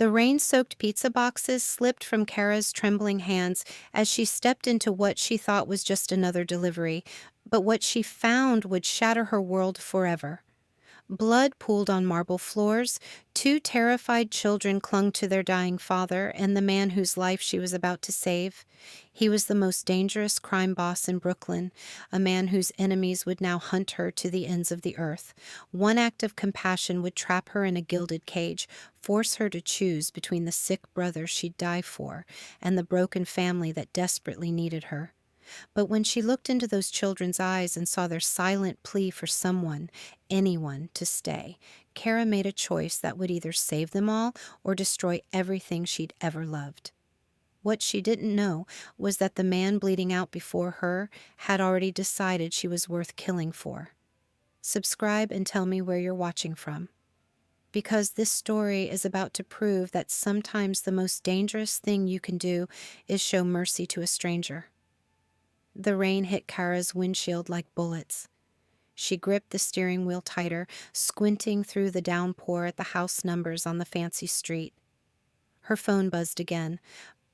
The rain-soaked pizza boxes slipped from Kara's trembling hands as she stepped into what she thought was just another delivery, but what she found would shatter her world forever. Blood pooled on marble floors, two terrified children clung to their dying father and the man whose life she was about to save. He was the most dangerous crime boss in Brooklyn, a man whose enemies would now hunt her to the ends of the earth. One act of compassion would trap her in a gilded cage, force her to choose between the sick brother she'd die for and the broken family that desperately needed her. But when she looked into those children's eyes and saw their silent plea for someone, anyone, to stay, Cara made a choice that would either save them all or destroy everything she'd ever loved. What she didn't know was that the man bleeding out before her had already decided she was worth killing for. Subscribe and tell me where you're watching from, because this story is about to prove that sometimes the most dangerous thing you can do is show mercy to a stranger. The rain hit Kara's windshield like bullets. She gripped the steering wheel tighter, squinting through the downpour at the house numbers on the fancy street. Her phone buzzed again,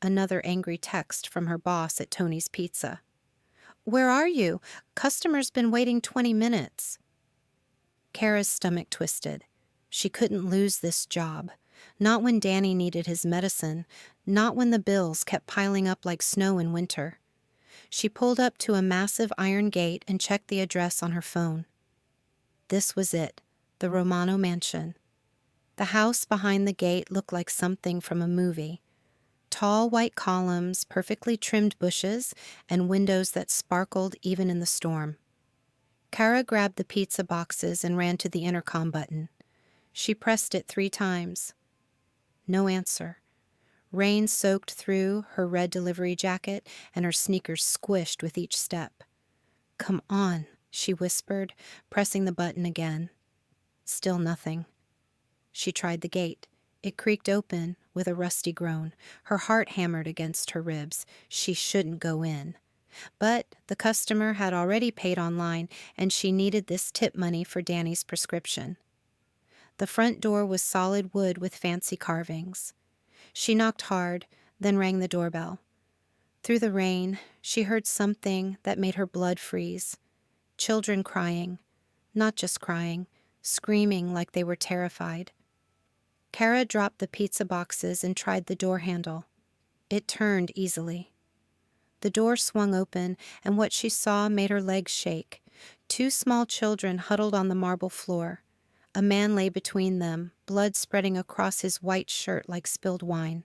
another angry text from her boss at Tony's Pizza. "Where are you? Customer's been waiting 20 minutes. Kara's stomach twisted. She couldn't lose this job. Not when Danny needed his medicine, not when the bills kept piling up like snow in winter. She pulled up to a massive iron gate and checked the address on her phone. This was it, the Romano mansion. The house behind the gate looked like something from a movie. Tall white columns, perfectly trimmed bushes, and windows that sparkled even in the storm. Cara grabbed the pizza boxes and ran to the intercom button. She pressed it 3 times. No answer. Rain soaked through her red delivery jacket, and her sneakers squished with each step. "Come on," she whispered, pressing the button again. Still nothing. She tried the gate. It creaked open with a rusty groan. Her heart hammered against her ribs. She shouldn't go in. But the customer had already paid online, and she needed this tip money for Danny's prescription. The front door was solid wood with fancy carvings. She knocked hard, then rang the doorbell. Through the rain, she heard something that made her blood freeze. Children crying. Not just crying, screaming like they were terrified. Cara dropped the pizza boxes and tried the door handle. It turned easily. The door swung open, and what she saw made her legs shake. 2 small children huddled on the marble floor. A man lay between them, blood spreading across his white shirt like spilled wine.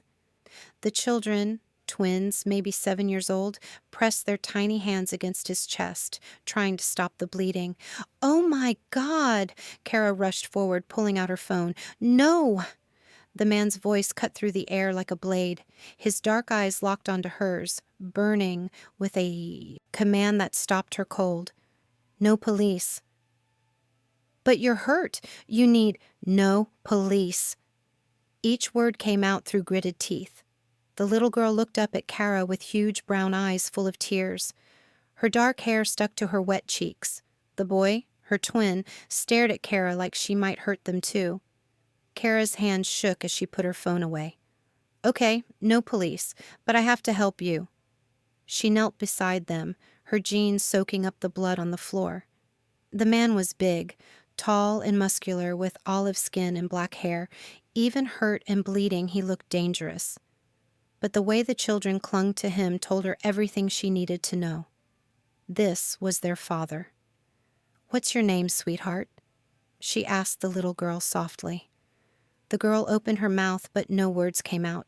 The children, twins, maybe 7 years old, pressed their tiny hands against his chest, trying to stop the bleeding. "Oh my God!" Cara rushed forward, pulling out her phone. "No!" The man's voice cut through the air like a blade. His dark eyes locked onto hers, burning with a command that stopped her cold. "No police." "But you're hurt. You need—" "No police." Each word came out through gritted teeth. The little girl looked up at Cara with huge brown eyes full of tears. Her dark hair stuck to her wet cheeks. The boy, her twin, stared at Cara like she might hurt them too. Cara's hand shook as she put her phone away. "Okay, no police, but I have to help you." She knelt beside them, her jeans soaking up the blood on the floor. The man was big, tall and muscular with olive skin and black hair. Even hurt and bleeding, he looked dangerous. But the way the children clung to him told her everything she needed to know. This was their father. "What's your name, sweetheart?" she asked the little girl softly. The girl opened her mouth, but no words came out.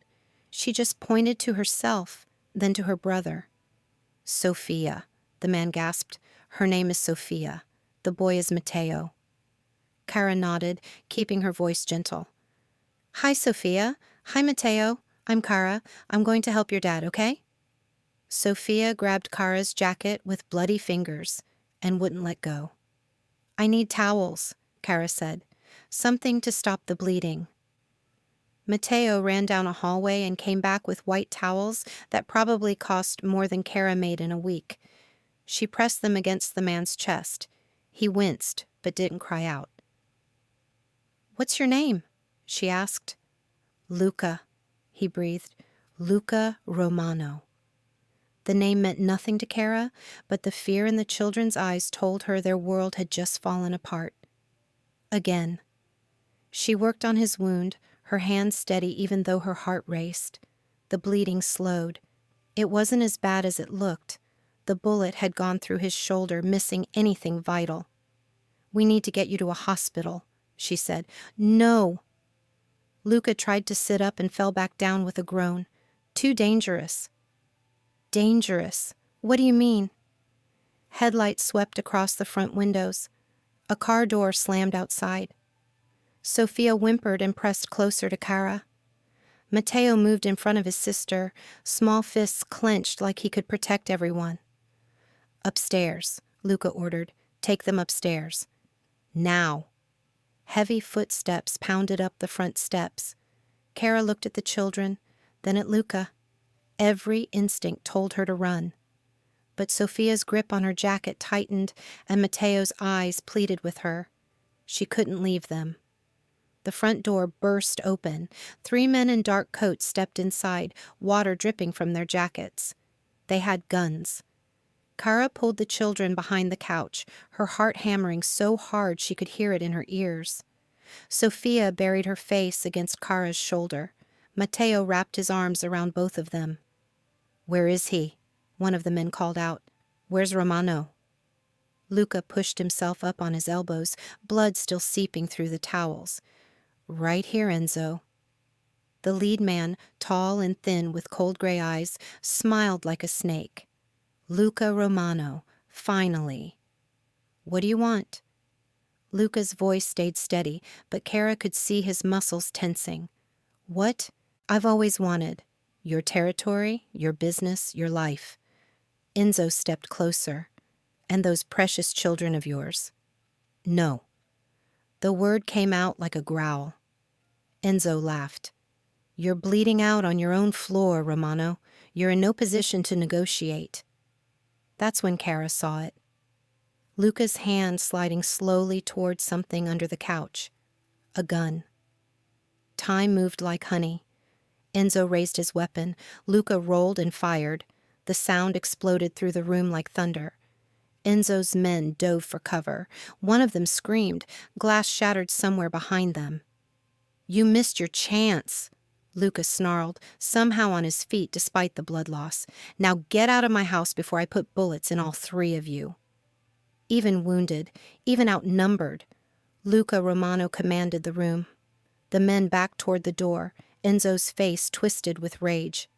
She just pointed to herself, then to her brother. "Sophia," the man gasped. "Her name is Sophia. The boy is Matteo." Cara nodded, keeping her voice gentle. "Hi, Sophia. Hi, Matteo. I'm Cara. I'm going to help your dad, okay?" Sophia grabbed Cara's jacket with bloody fingers and wouldn't let go. "I need towels," Cara said. "Something to stop the bleeding." Matteo ran down a hallway and came back with white towels that probably cost more than Cara made in a week. She pressed them against the man's chest. He winced, but didn't cry out. "What's your name?" she asked. Luca, he breathed. Luca Romano. The name meant nothing to Cara, but the fear in the children's eyes told her their world had just fallen apart. Again. She worked on his wound, her hands steady even though her heart raced. The bleeding slowed. It wasn't as bad as it looked. The bullet had gone through his shoulder, missing anything vital. "We need to get you to a hospital," she said. "No." Luca tried to sit up and fell back down with a groan. "Too dangerous." "Dangerous? What do you mean?" Headlights swept across the front windows. A car door slammed outside. Sophia whimpered and pressed closer to Cara. Matteo moved in front of his sister, small fists clenched like he could protect everyone. "Upstairs," Luca ordered. "Take them upstairs. Now." Heavy footsteps pounded up the front steps. Cara looked at the children, then at Luca. Every instinct told her to run. But Sophia's grip on her jacket tightened, and Matteo's eyes pleaded with her. She couldn't leave them. The front door burst open. 3 men in dark coats stepped inside, water dripping from their jackets. They had guns. Cara pulled the children behind the couch, her heart hammering so hard she could hear it in her ears. Sophia buried her face against Cara's shoulder. Matteo wrapped his arms around both of them. "Where is he?" one of the men called out. "Where's Romano?" Luca pushed himself up on his elbows, blood still seeping through the towels. "Right here, Enzo." The lead man, tall and thin with cold gray eyes, smiled like a snake. "Luca Romano, finally." "What do you want?" Luca's voice stayed steady, but Cara could see his muscles tensing. "What? I've always wanted. Your territory, your business, your life." Enzo stepped closer. "And those precious children of yours." "No." The word came out like a growl. Enzo laughed. "You're bleeding out on your own floor, Romano. You're in no position to negotiate." That's when Cara saw it. Luca's hand sliding slowly towards something under the couch. A gun. Time moved like honey. Enzo raised his weapon. Luca rolled and fired. The sound exploded through the room like thunder. Enzo's men dove for cover. One of them screamed. Glass shattered somewhere behind them. "You missed your chance," Luca snarled, somehow on his feet despite the blood loss. "Now get out of my house before I put bullets in all 3 of you." Even wounded, even outnumbered, Luca Romano commanded the room. The men backed toward the door, Enzo's face twisted with rage.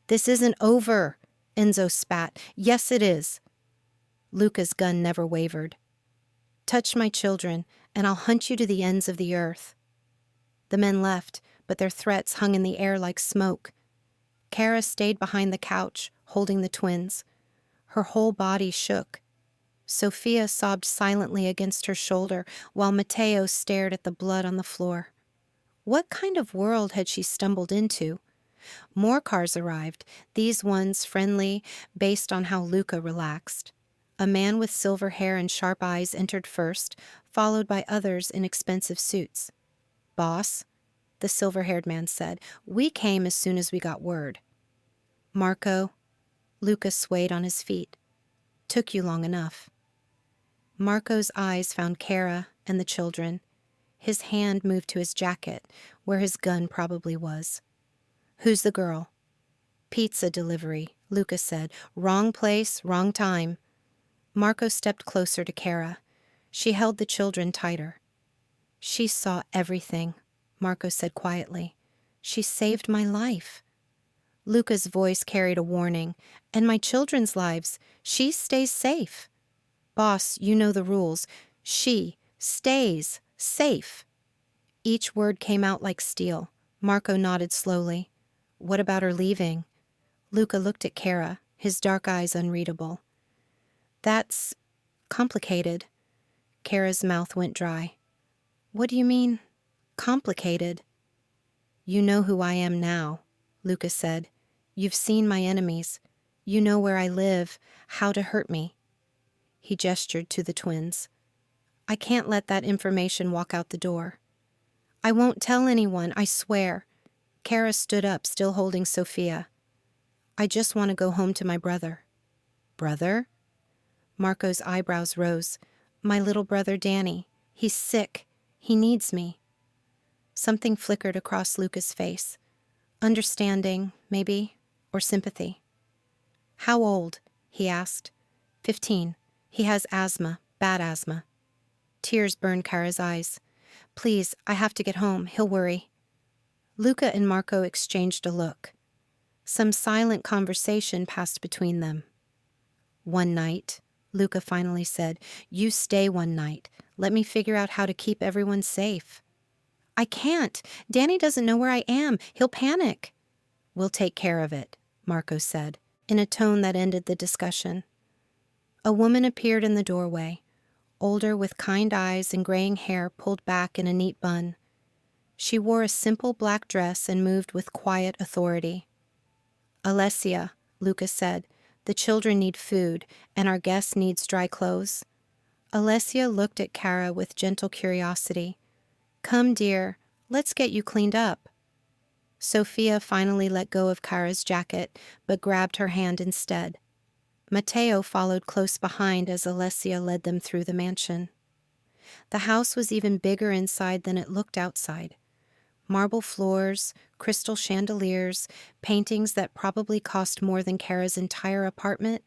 "This isn't over," Enzo spat. "Yes, it is." Luca's gun never wavered. "Touch my children, and I'll hunt you to the ends of the earth." The men left, but their threats hung in the air like smoke. Cara stayed behind the couch, holding the twins. Her whole body shook. Sophia sobbed silently against her shoulder, while Matteo stared at the blood on the floor. What kind of world had she stumbled into? More cars arrived, these ones friendly, based on how Luca relaxed. A man with silver hair and sharp eyes entered first, followed by others in expensive suits. "Boss," the silver-haired man said, "we came as soon as we got word." "Marco," Luca swayed on his feet. "Took you long enough." Marco's eyes found Cara and the children. His hand moved to his jacket, where his gun probably was. "Who's the girl?" "Pizza delivery," Luca said. "Wrong place, wrong time." Marco stepped closer to Cara. She held the children tighter. "She saw everything," Marco said quietly. "She saved my life." Luca's voice carried a warning. "And my children's lives. She stays safe." "Boss, you know the rules. She stays safe." Each word came out like steel. Marco nodded slowly. "What about her leaving?" Luca looked at Cara, his dark eyes unreadable. "That's complicated." Cara's mouth went dry. "What do you mean, complicated?" "You know who I am now," Luca said. "You've seen my enemies. You know where I live, how to hurt me." He gestured to the twins. "I can't let that information walk out the door." "I won't tell anyone, I swear." Cara stood up, still holding Sophia. I just want to go home to my brother. Brother? Marco's eyebrows rose. My little brother Danny. He's sick. He needs me. Something flickered across Luca's face. Understanding, maybe, or sympathy. How old? He asked. 15. He has asthma, bad asthma. Tears burned Cara's eyes. Please, I have to get home. He'll worry. Luca and Marco exchanged a look. Some silent conversation passed between them. One night, Luca finally said, you stay one night. Let me figure out how to keep everyone safe. I can't. Danny doesn't know where I am. He'll panic. We'll take care of it, Marco said, in a tone that ended the discussion. A woman appeared in the doorway, older with kind eyes and graying hair pulled back in a neat bun. She wore a simple black dress and moved with quiet authority. Alessia, Luca said, the children need food, and our guest needs dry clothes. Alessia looked at Cara with gentle curiosity. Come, dear, let's get you cleaned up. Sophia finally let go of Cara's jacket, but grabbed her hand instead. Matteo followed close behind as Alessia led them through the mansion. The house was even bigger inside than it looked outside. Marble floors, crystal chandeliers, paintings that probably cost more than Cara's entire apartment.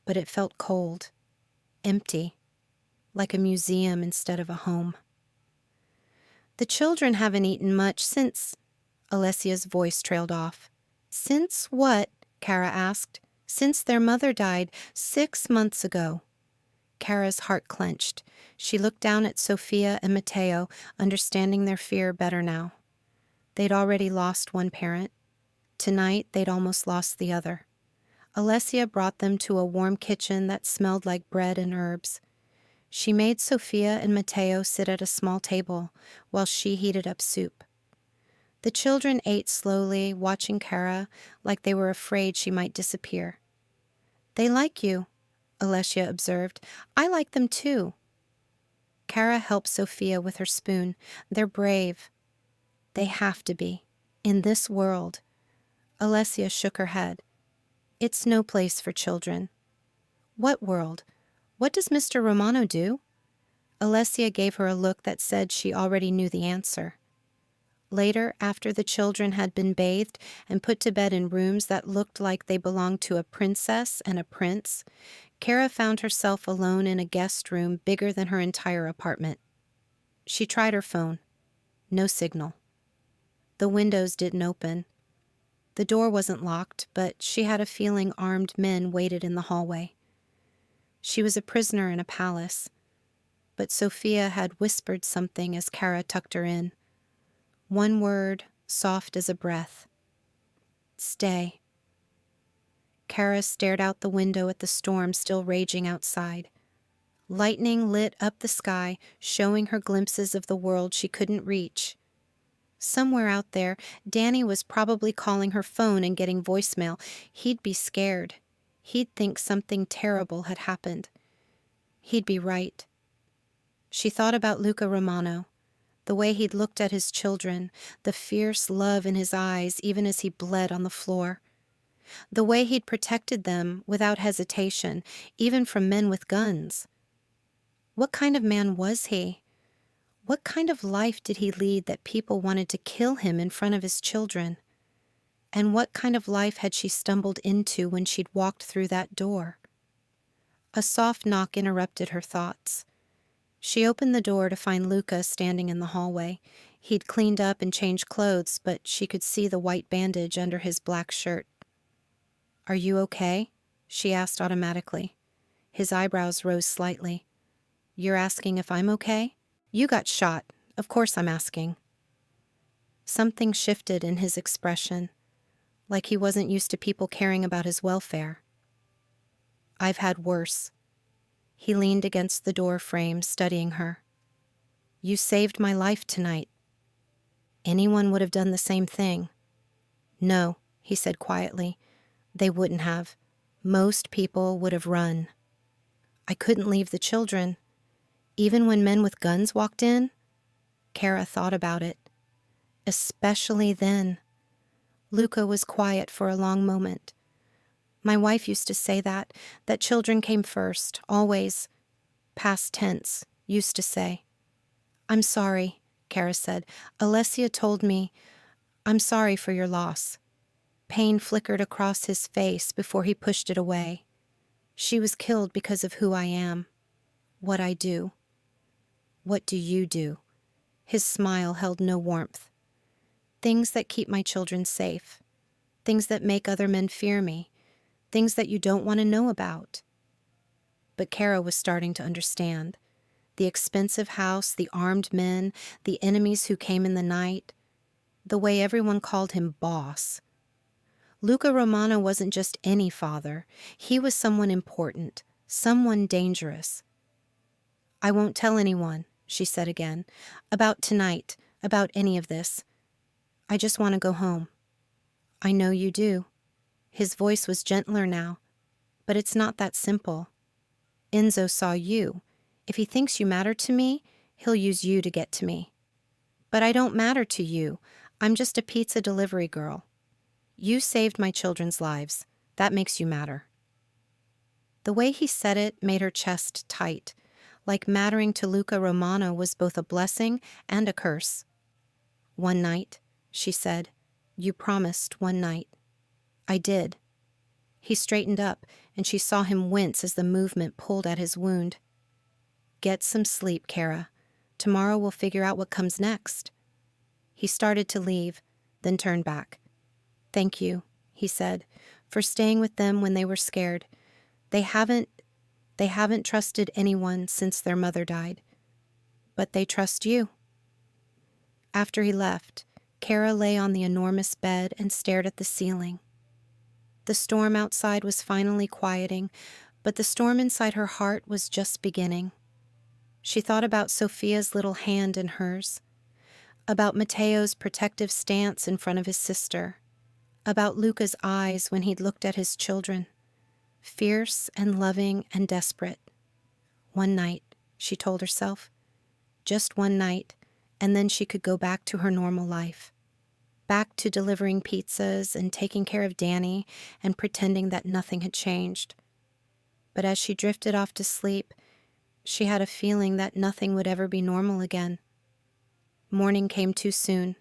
But it felt cold, empty, like a museum instead of a home. The children haven't eaten much since... Alessia's voice trailed off. Since what? Cara asked. Since their mother died 6 months ago. Cara's heart clenched. She looked down at Sophia and Matteo, understanding their fear better now. They'd already lost one parent. Tonight, they'd almost lost the other. Alessia brought them to a warm kitchen that smelled like bread and herbs. She made Sophia and Matteo sit at a small table while she heated up soup. The children ate slowly, watching Cara like they were afraid she might disappear. They like you, Alessia observed. I like them too. Cara helped Sophia with her spoon. They're brave. They have to be. In this world. Alessia shook her head. It's no place for children. What world? What does Mr. Romano do? Alessia gave her a look that said she already knew the answer. Later, after the children had been bathed and put to bed in rooms that looked like they belonged to a princess and a prince, Cara found herself alone in a guest room bigger than her entire apartment. She tried her phone. No signal. The windows didn't open. The door wasn't locked, but she had a feeling armed men waited in the hallway. She was a prisoner in a palace, but Sophia had whispered something as Cara tucked her in. One word, soft as a breath. Stay. Cara stared out the window at the storm still raging outside. Lightning lit up the sky, showing her glimpses of the world she couldn't reach. Somewhere out there, Danny was probably calling her phone and getting voicemail. He'd be scared. He'd think something terrible had happened. He'd be right. She thought about Luca Romano, the way he'd looked at his children, the fierce love in his eyes even as he bled on the floor. The way he'd protected them without hesitation, even from men with guns. What kind of man was he? What kind of life did he lead that people wanted to kill him in front of his children? And what kind of life had she stumbled into when she'd walked through that door? A soft knock interrupted her thoughts. She opened the door to find Luca standing in the hallway. He'd cleaned up and changed clothes, but she could see the white bandage under his black shirt. Are you okay? She asked automatically. His eyebrows rose slightly. You're asking if I'm okay? You got shot. Of course I'm asking. Something shifted in his expression, like he wasn't used to people caring about his welfare. I've had worse. He leaned against the door frame, studying her. You saved my life tonight. Anyone would have done the same thing. No, he said quietly. They wouldn't have. Most people would have run. I couldn't leave the children. Even when men with guns walked in? Cara thought about it. Especially then. Luca was quiet for a long moment. My wife used to say that children came first, always. Past tense, used to say. I'm sorry, Cara said. Alessia told me, I'm sorry for your loss. Pain flickered across his face before he pushed it away. She was killed because of who I am, what I do. What do you do? His smile held no warmth. Things that keep my children safe. Things that make other men fear me. Things that you don't want to know about. But Cara was starting to understand. The expensive house, the armed men, the enemies who came in the night, the way everyone called him boss. Luca Romano wasn't just any father. He was someone important, someone dangerous. I won't tell anyone, she said again, about tonight, about any of this. I just want to go home. I know you do. His voice was gentler now, but it's not that simple. Enzo saw you. If he thinks you matter to me, he'll use you to get to me. But I don't matter to you. I'm just a pizza delivery girl. You saved my children's lives. That makes you matter. The way he said it made her chest tight, like mattering to Luca Romano was both a blessing and a curse. One night, she said, you promised one night. I did. He straightened up, and she saw him wince as the movement pulled at his wound. Get some sleep, Cara. Tomorrow we'll figure out what comes next. He started to leave, then turned back. Thank you, he said, for staying with them when they were scared. They haven't trusted anyone since their mother died. But they trust you. After he left, Cara lay on the enormous bed and stared at the ceiling. The storm outside was finally quieting, but the storm inside her heart was just beginning. She thought about Sophia's little hand in hers, about Matteo's protective stance in front of his sister, about Luca's eyes when he'd looked at his children, fierce and loving and desperate. One night, she told herself. Just one night, and then she could go back to her normal life. Back to delivering pizzas and taking care of Danny and pretending that nothing had changed. But as she drifted off to sleep, she had a feeling that nothing would ever be normal again. Morning came too soon.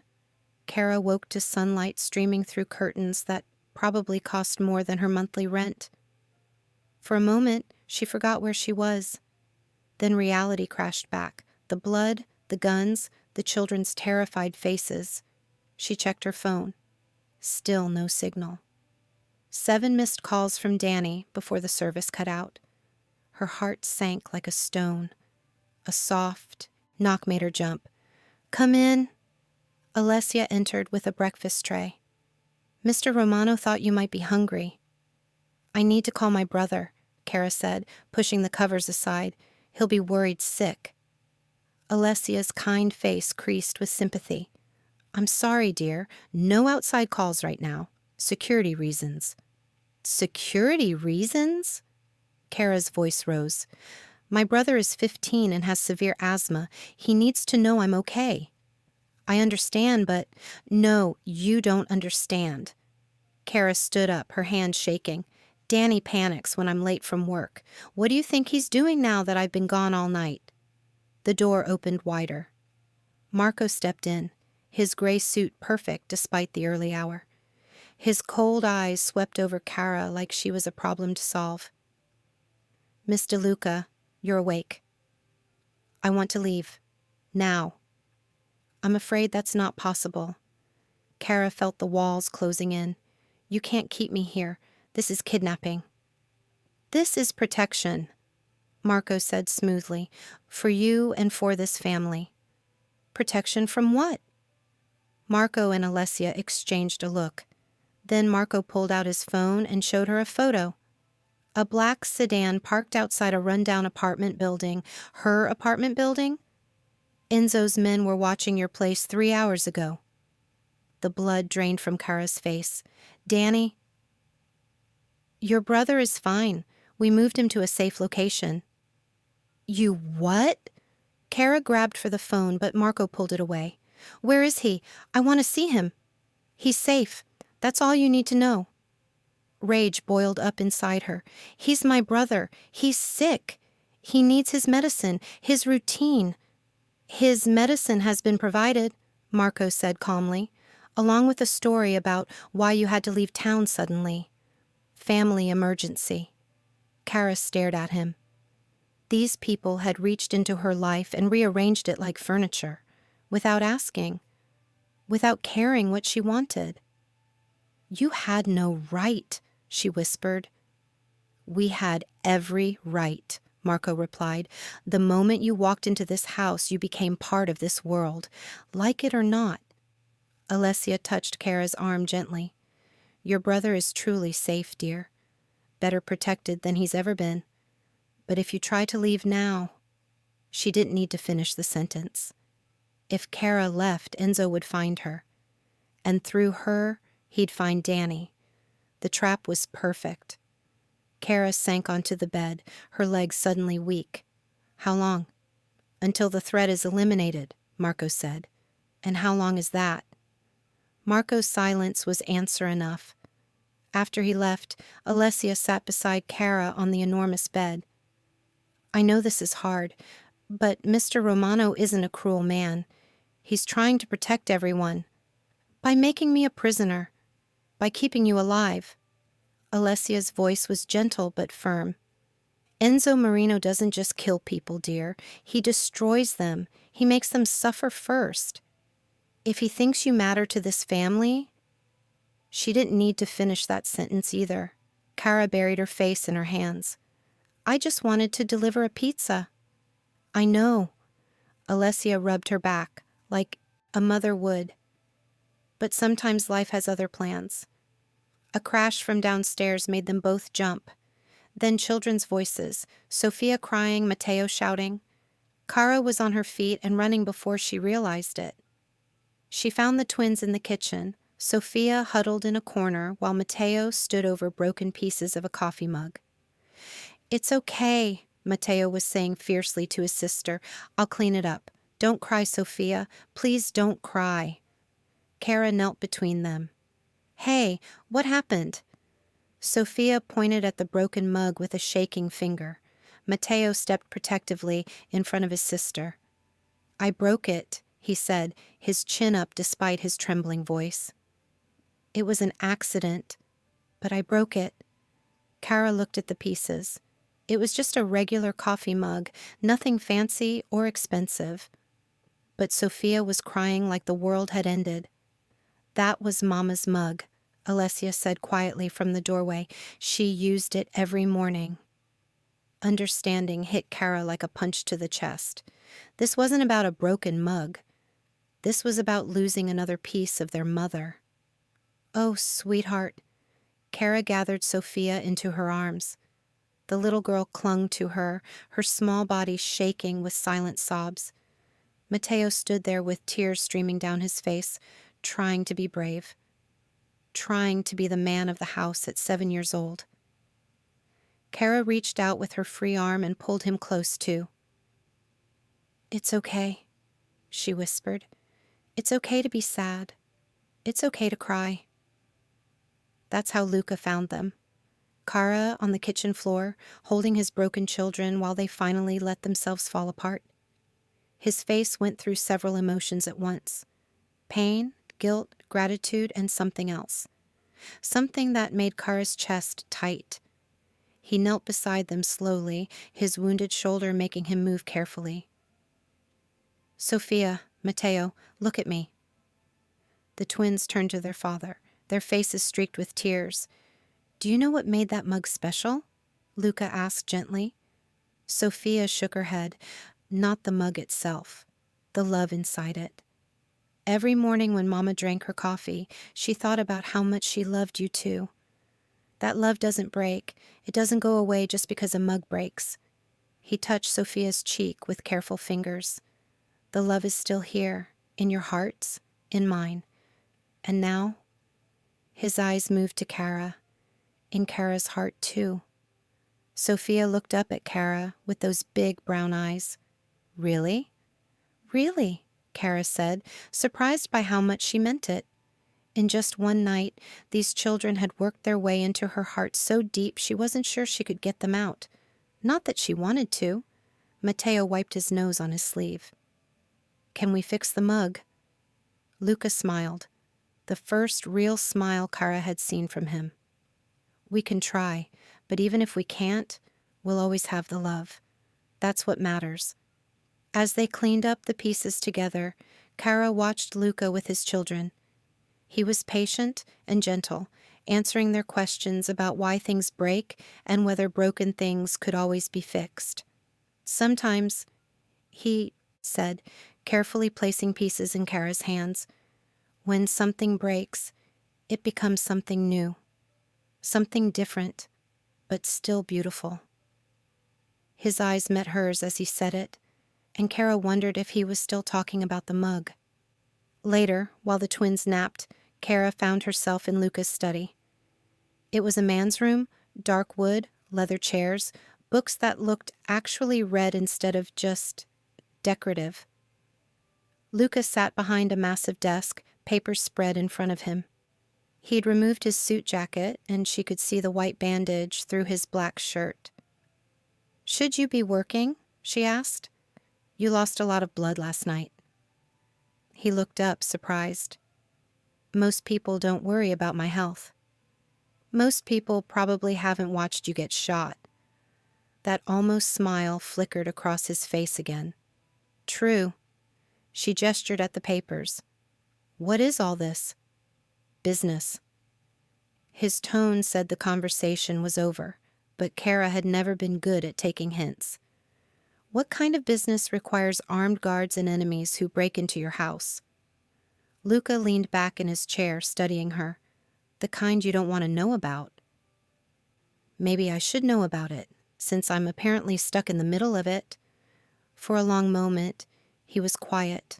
Cara woke to sunlight streaming through curtains that probably cost more than her monthly rent. For a moment, she forgot where she was. Then reality crashed back. The blood, the guns, the children's terrified faces. She checked her phone. Still no signal. 7 missed calls from Danny before the service cut out. Her heart sank like a stone. A soft knock made her jump. Come in. Alessia entered with a breakfast tray. Mr. Romano thought you might be hungry. I need to call my brother, Cara said, pushing the covers aside. He'll be worried sick. Alessia's kind face creased with sympathy. I'm sorry, dear. No outside calls right now. Security reasons. Security reasons? Cara's voice rose. My brother is 15 and has severe asthma. He needs to know I'm okay. I understand, but no, you don't understand. Cara stood up, her hand shaking. Danny panics when I'm late from work. What do you think he's doing now that I've been gone all night? The door opened wider. Marco stepped in, his gray suit perfect despite the early hour. His cold eyes swept over Cara like she was a problem to solve. Miss DeLuca, you're awake. I want to leave. Now. I'm afraid that's not possible. Cara felt the walls closing in. You can't keep me here. This is kidnapping. This is protection, Marco said smoothly, for you and for this family. Protection from what? Marco and Alessia exchanged a look. Then Marco pulled out his phone and showed her a photo. A black sedan parked outside a rundown apartment building. Her apartment building? Enzo's men were watching your place 3 hours ago. The blood drained from Cara's face. Danny, your brother is fine. We moved him to a safe location. You what? Cara grabbed for the phone, but Marco pulled it away. Where is he? I want to see him. He's safe. That's all you need to know. Rage boiled up inside her. He's my brother. He's sick. He needs his medicine, his routine. His medicine has been provided, Marco said calmly, along with a story about why you had to leave town suddenly. Family emergency. Cara stared at him. These people had reached into her life and rearranged it like furniture, without asking, without caring what she wanted. You had no right, she whispered. We had every right, Marco replied. The moment you walked into this house, you became part of this world, like it or not. Alessia touched Cara's arm gently. Your brother is truly safe, dear. Better protected than he's ever been. But if you try to leave now... She didn't need to finish the sentence. If Cara left, Enzo would find her. And through her, he'd find Danny. The trap was perfect. Cara sank onto the bed, her legs suddenly weak. How long? Until the threat is eliminated, Marco said. And how long is that? Marco's silence was answer enough. After he left, Alessia sat beside Cara on the enormous bed. I know this is hard, but Mr. Romano isn't a cruel man. He's trying to protect everyone. By making me a prisoner. By keeping you alive. Alessia's voice was gentle but firm. Enzo Marino doesn't just kill people, dear. He destroys them. He makes them suffer first. If he thinks you matter to this family... She didn't need to finish that sentence either. Cara buried her face in her hands. I just wanted to deliver a pizza. I know. Alessia rubbed her back, like a mother would. But sometimes life has other plans. A crash from downstairs made them both jump. Then children's voices, Sophia crying, Matteo shouting. Cara was on her feet and running before she realized it. She found the twins in the kitchen, Sophia huddled in a corner while Matteo stood over broken pieces of a coffee mug. It's okay, Matteo was saying fiercely to his sister. I'll clean it up. Don't cry, Sophia. Please don't cry. Cara knelt between them. Hey, what happened? Sophia pointed at the broken mug with a shaking finger. Matteo stepped protectively in front of his sister. I broke it, he said, his chin up despite his trembling voice. It was an accident, but I broke it. Cara looked at the pieces. It was just a regular coffee mug, nothing fancy or expensive. But Sophia was crying like the world had ended. That was Mama's mug, Alessia said quietly from the doorway. She used it every morning. Understanding hit Cara like a punch to the chest. This wasn't about a broken mug. This was about losing another piece of their mother. Oh, sweetheart. Cara gathered Sophia into her arms. The little girl clung to her, her small body shaking with silent sobs. Matteo stood there with tears streaming down his face, trying to be brave. Trying to be the man of the house at 7 years old. Cara reached out with her free arm and pulled him close too. It's okay, she whispered. It's okay to be sad. It's okay to cry. That's how Luca found them. Cara on the kitchen floor, holding his broken children while they finally let themselves fall apart. His face went through several emotions at once. Pain, guilt, gratitude, and something else. Something that made Cara's chest tight. He knelt beside them slowly, his wounded shoulder making him move carefully. Sophia, Matteo, look at me. The twins turned to their father, their faces streaked with tears. Do you know what made that mug special? Luca asked gently. Sophia shook her head. Not the mug itself, the love inside it. Every morning when Mama drank her coffee, she thought about how much she loved you too. That love doesn't break. It doesn't go away just because a mug breaks. He touched Sophia's cheek with careful fingers. The love is still here, in your hearts, in mine. And now? His eyes moved to Cara. In Cara's heart too. Sophia looked up at Cara with those big brown eyes. Really? Really? Cara said, surprised by how much she meant it. In just one night, these children had worked their way into her heart so deep she wasn't sure she could get them out. Not that she wanted to. Matteo wiped his nose on his sleeve. "Can we fix the mug?" Luca smiled, the first real smile Cara had seen from him. "We can try, but even if we can't, we'll always have the love. That's what matters." As they cleaned up the pieces together, Cara watched Luca with his children. He was patient and gentle, answering their questions about why things break and whether broken things could always be fixed. "Sometimes," he said, carefully placing pieces in Cara's hands, "when something breaks, it becomes something new, something different, but still beautiful." His eyes met hers as he said it, and Cara wondered if he was still talking about the mug. Later, while the twins napped, Cara found herself in Luca's study. It was a man's room, dark wood, leather chairs, books that looked actually read instead of just decorative. Luca sat behind a massive desk, papers spread in front of him. He'd removed his suit jacket, and she could see the white bandage through his black shirt. "Should you be working?" she asked. "You lost a lot of blood last night." He looked up, surprised. "Most people don't worry about my health. Most people probably haven't watched you get shot." That almost smile flickered across his face again. "True." She gestured at the papers. "What is all this?" "Business." His tone said the conversation was over, but Cara had never been good at taking hints. "What kind of business requires armed guards and enemies who break into your house?" Luca leaned back in his chair, studying her. "The kind you don't want to know about." "Maybe I should know about it, since I'm apparently stuck in the middle of it." For a long moment, he was quiet.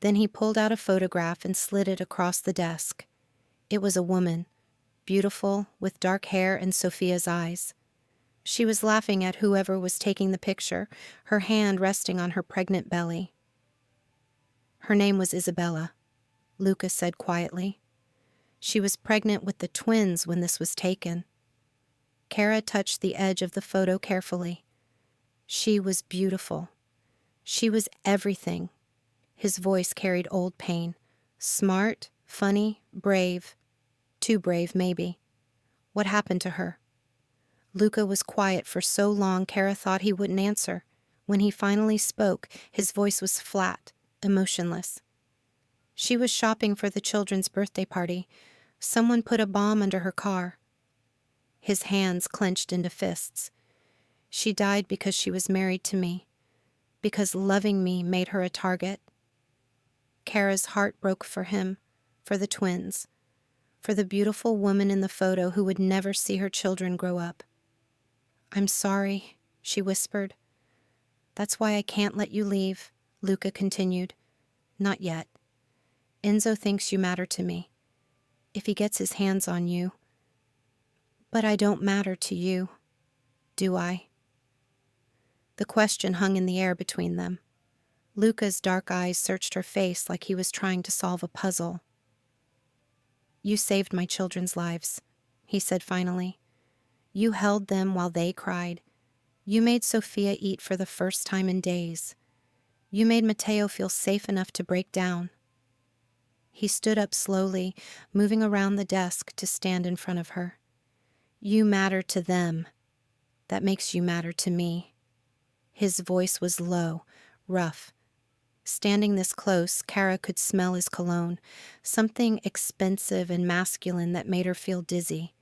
Then he pulled out a photograph and slid it across the desk. It was a woman, beautiful, with dark hair and Sophia's eyes. She was laughing at whoever was taking the picture, her hand resting on her pregnant belly. "Her name was Isabella," Luca said quietly. "She was pregnant with the twins when this was taken." Cara touched the edge of the photo carefully. She was beautiful. She was everything. His voice carried old pain. Smart, funny, brave. Too brave, maybe. "What happened to her?" Luca was quiet for so long Cara thought he wouldn't answer. When he finally spoke, his voice was flat, emotionless. "She was shopping for the children's birthday party. Someone put a bomb under her car." His hands clenched into fists. "She died because she was married to me, because loving me made her a target." Cara's heart broke for him, for the twins, for the beautiful woman in the photo who would never see her children grow up. "I'm sorry," she whispered. "That's why I can't let you leave," Luca continued. "Not yet. Enzo thinks you matter to me. If he gets his hands on you. But I don't matter to you, do I?" The question hung in the air between them. Luca's dark eyes searched her face like he was trying to solve a puzzle. "You saved my children's lives," he said finally. "You held them while they cried. You made Sophia eat for the first time in days. You made Matteo feel safe enough to break down." He stood up slowly, moving around the desk to stand in front of her. "You matter to them. That makes you matter to me." His voice was low, rough. Standing this close, Cara could smell his cologne, something expensive and masculine that made her feel dizzy.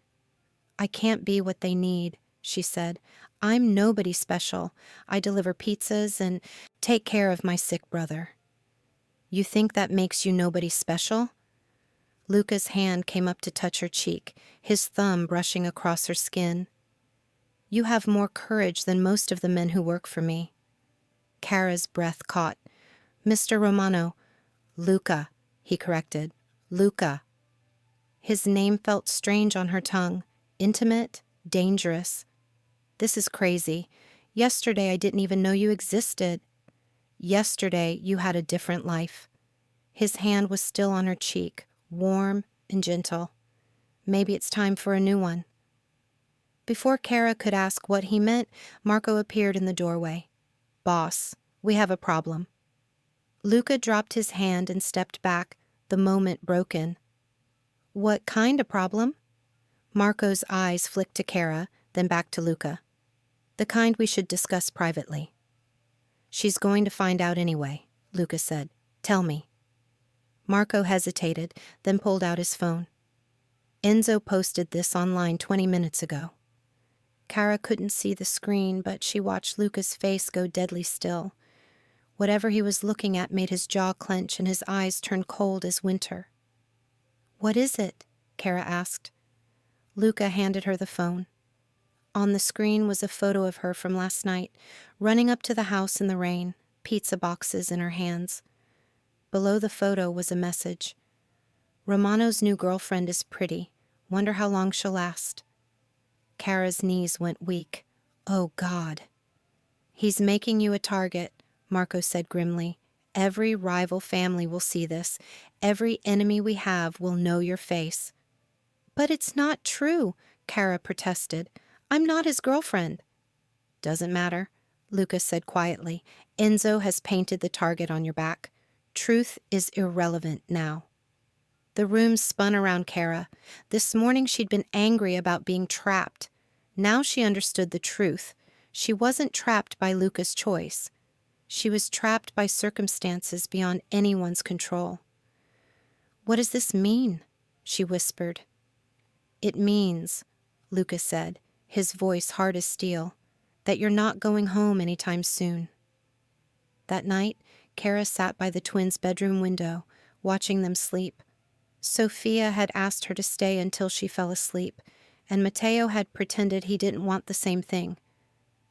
"I can't be what they need," she said. "I'm nobody special. I deliver pizzas and take care of my sick brother." "You think that makes you nobody special?" Luca's hand came up to touch her cheek, his thumb brushing across her skin. "You have more courage than most of the men who work for me." Cara's breath caught. "Mr. Romano." "Luca," he corrected. "Luca." His name felt strange on her tongue, intimate, dangerous. "This is crazy. Yesterday I didn't even know you existed." Yesterday, you had a different life. His hand was still on her cheek, warm and gentle. Maybe it's time for a new one. Before Cara could ask what he meant, Marco appeared in the doorway. Boss, we have a problem. Luca dropped his hand and stepped back, the moment broken. What kind of problem? Marco's eyes flicked to Cara, then back to Luca. The kind we should discuss privately. She's going to find out anyway, Luca said. Tell me. Marco hesitated, then pulled out his phone. Enzo posted this online 20 minutes ago. Cara couldn't see the screen, but she watched Luca's face go deadly still. Whatever he was looking at made his jaw clench and his eyes turn cold as winter. What is it? Cara asked. Luca handed her the phone. On the screen was a photo of her from last night, running up to the house in the rain, pizza boxes in her hands. Below the photo was a message. Romano's new girlfriend is pretty. Wonder how long she'll last. Cara's knees went weak. Oh, God. He's making you a target, Marco said grimly. Every rival family will see this. Every enemy we have will know your face. But it's not true, Cara protested. I'm not his girlfriend. Doesn't matter, Luca said quietly. Enzo has painted the target on your back. Truth is irrelevant now. The room spun around Cara. This morning she'd been angry about being trapped. Now she understood the truth. She wasn't trapped by Luca's choice. She was trapped by circumstances beyond anyone's control. What does this mean? She whispered. It means, Luca said, his voice hard as steel, that you're not going home anytime soon. That night, Cara sat by the twins' bedroom window, watching them sleep. Sophia had asked her to stay until she fell asleep, and Matteo had pretended he didn't want the same thing.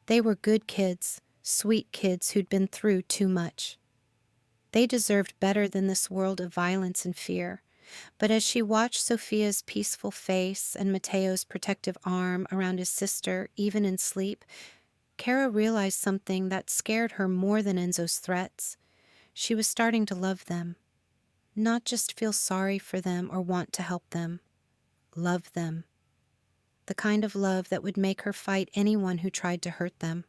They were good kids, sweet kids who'd been through too much. They deserved better than this world of violence and fear. But as she watched Sophia's peaceful face and Matteo's protective arm around his sister, even in sleep, Cara realized something that scared her more than Enzo's threats. She was starting to love them. Not just feel sorry for them or want to help them. Love them. The kind of love that would make her fight anyone who tried to hurt them.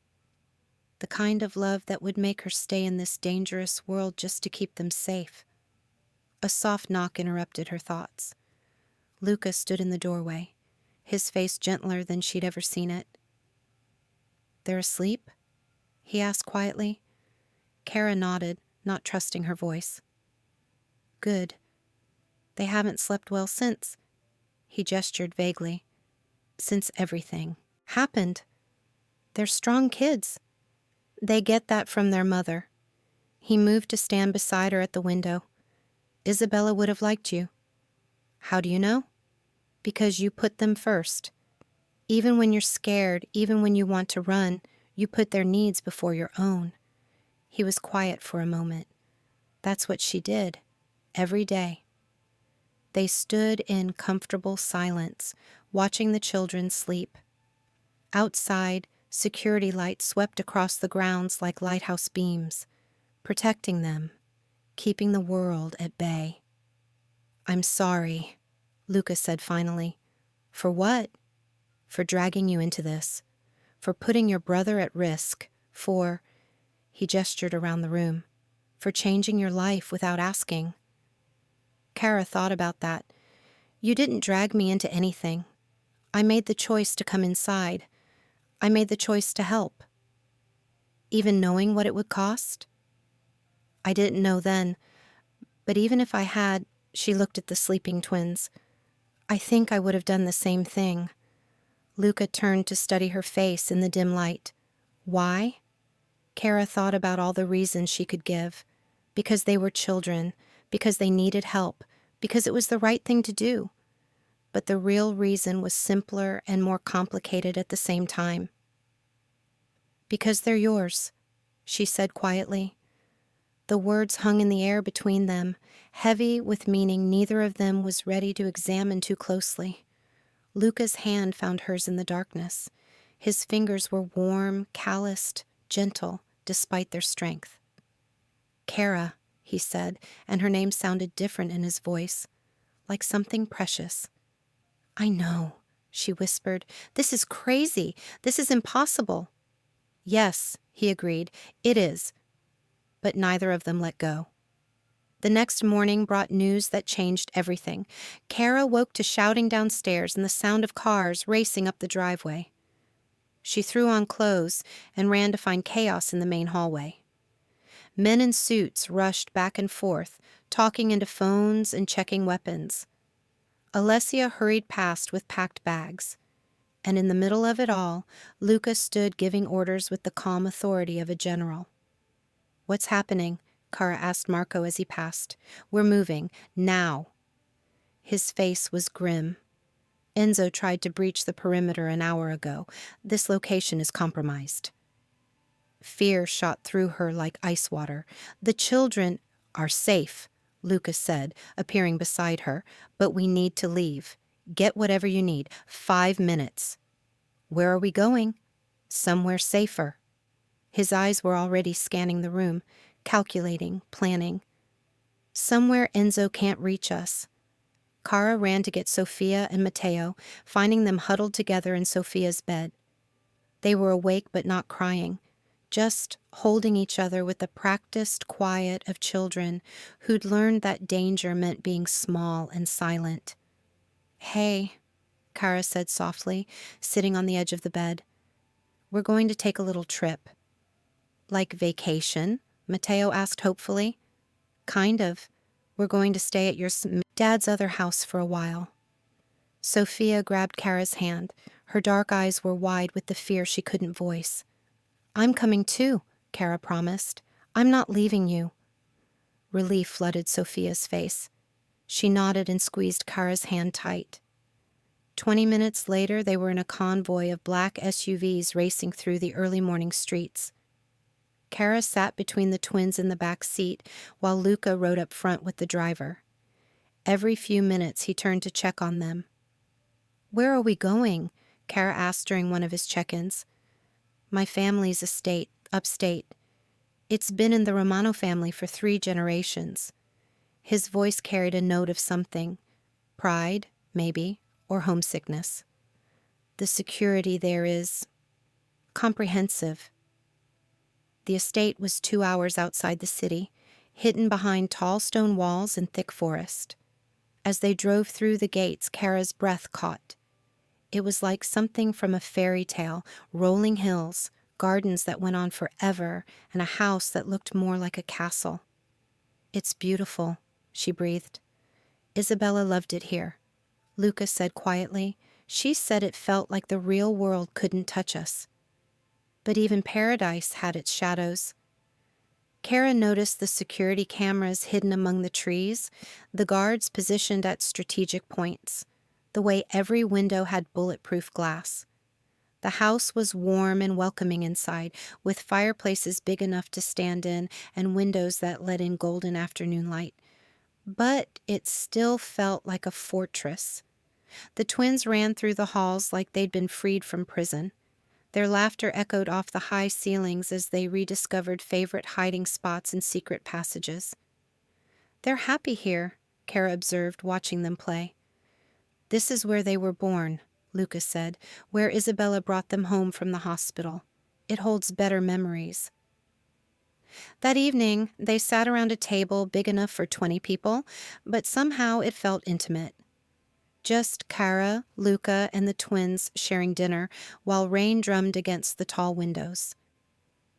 The kind of love that would make her stay in this dangerous world just to keep them safe. A soft knock interrupted her thoughts. Luca stood in the doorway, his face gentler than she'd ever seen it. They're asleep? He asked quietly. Cara nodded, not trusting her voice. Good. They haven't slept well since. He gestured vaguely. Since everything happened. They're strong kids. They get that from their mother. He moved to stand beside her at the window. Isabella would have liked you. How do you know? Because you put them first. Even when you're scared, even when you want to run, you put their needs before your own. He was quiet for a moment. That's what she did, every day. They stood in comfortable silence, watching the children sleep. Outside, security lights swept across the grounds like lighthouse beams, protecting them, keeping the world at bay. I'm sorry, Luca said finally. For what? For dragging you into this. For putting your brother at risk. For, he gestured around the room, for changing your life without asking. Cara thought about that. You didn't drag me into anything. I made the choice to come inside. I made the choice to help. Even knowing what it would cost? I didn't know then, but even if I had, she looked at the sleeping twins. I think I would have done the same thing. Luca turned to study her face in the dim light. Why? Cara thought about all the reasons she could give. Because they were children, because they needed help, because it was the right thing to do. But the real reason was simpler and more complicated at the same time. Because they're yours, she said quietly. The words hung in the air between them, heavy with meaning neither of them was ready to examine too closely. Luca's hand found hers in the darkness. His fingers were warm, calloused, gentle, despite their strength. Cara, he said, and her name sounded different in his voice, like something precious. I know, she whispered. This is crazy. This is impossible. Yes, he agreed, it is. But neither of them let go. The next morning brought news that changed everything. Cara woke to shouting downstairs and the sound of cars racing up the driveway. She threw on clothes and ran to find chaos in the main hallway. Men in suits rushed back and forth, talking into phones and checking weapons. Alessia hurried past with packed bags. And in the middle of it all, Luca stood giving orders with the calm authority of a general. "What's happening?" Cara asked Marco as he passed. "We're moving. Now." His face was grim. "Enzo tried to breach the perimeter an hour ago. This location is compromised." Fear shot through her like ice water. "The children are safe," Luca said, appearing beside her, "but we need to leave. Get whatever you need. 5 minutes." "Where are we going?" "Somewhere safer." His eyes were already scanning the room, calculating, planning. "Somewhere Enzo can't reach us." Cara ran to get Sofia and Matteo, finding them huddled together in Sofia's bed. They were awake but not crying, just holding each other with the practiced quiet of children who'd learned that danger meant being small and silent. "Hey," Cara said softly, sitting on the edge of the bed. "We're going to take a little trip." "Like vacation?" Matteo asked hopefully. "Kind of. We're going to stay at your dad's other house for a while." Sofia grabbed Cara's hand. Her dark eyes were wide with the fear she couldn't voice. "I'm coming too," Cara promised. "I'm not leaving you." Relief flooded Sofia's face. She nodded and squeezed Cara's hand tight. 20 minutes later, they were in a convoy of black SUVs racing through the early morning streets. Cara sat between the twins in the back seat while Luca rode up front with the driver. Every few minutes he turned to check on them. "Where are we going?" Cara asked during one of his check-ins. "My family's estate, upstate. It's been in the Romano family for 3 generations." His voice carried a note of something. Pride, maybe, or homesickness. "The security there is comprehensive." The estate was 2 hours outside the city, hidden behind tall stone walls and thick forest. As they drove through the gates, Cara's breath caught. It was like something from a fairy tale, rolling hills, gardens that went on forever, and a house that looked more like a castle. "It's beautiful," she breathed. "Isabella loved it here," Luca said quietly. "She said it felt like the real world couldn't touch us." But even paradise had its shadows. Cara noticed the security cameras hidden among the trees, the guards positioned at strategic points, the way every window had bulletproof glass. The house was warm and welcoming inside, with fireplaces big enough to stand in and windows that let in golden afternoon light. But it still felt like a fortress. The twins ran through the halls like they'd been freed from prison. Their laughter echoed off the high ceilings as they rediscovered favorite hiding spots and secret passages. "They're happy here," Cara observed, watching them play. "This is where they were born," Luca said, "where Isabella brought them home from the hospital. It holds better memories." That evening, they sat around a table big enough for 20 people, but somehow it felt intimate. Just Cara, Luca, and the twins sharing dinner while rain drummed against the tall windows.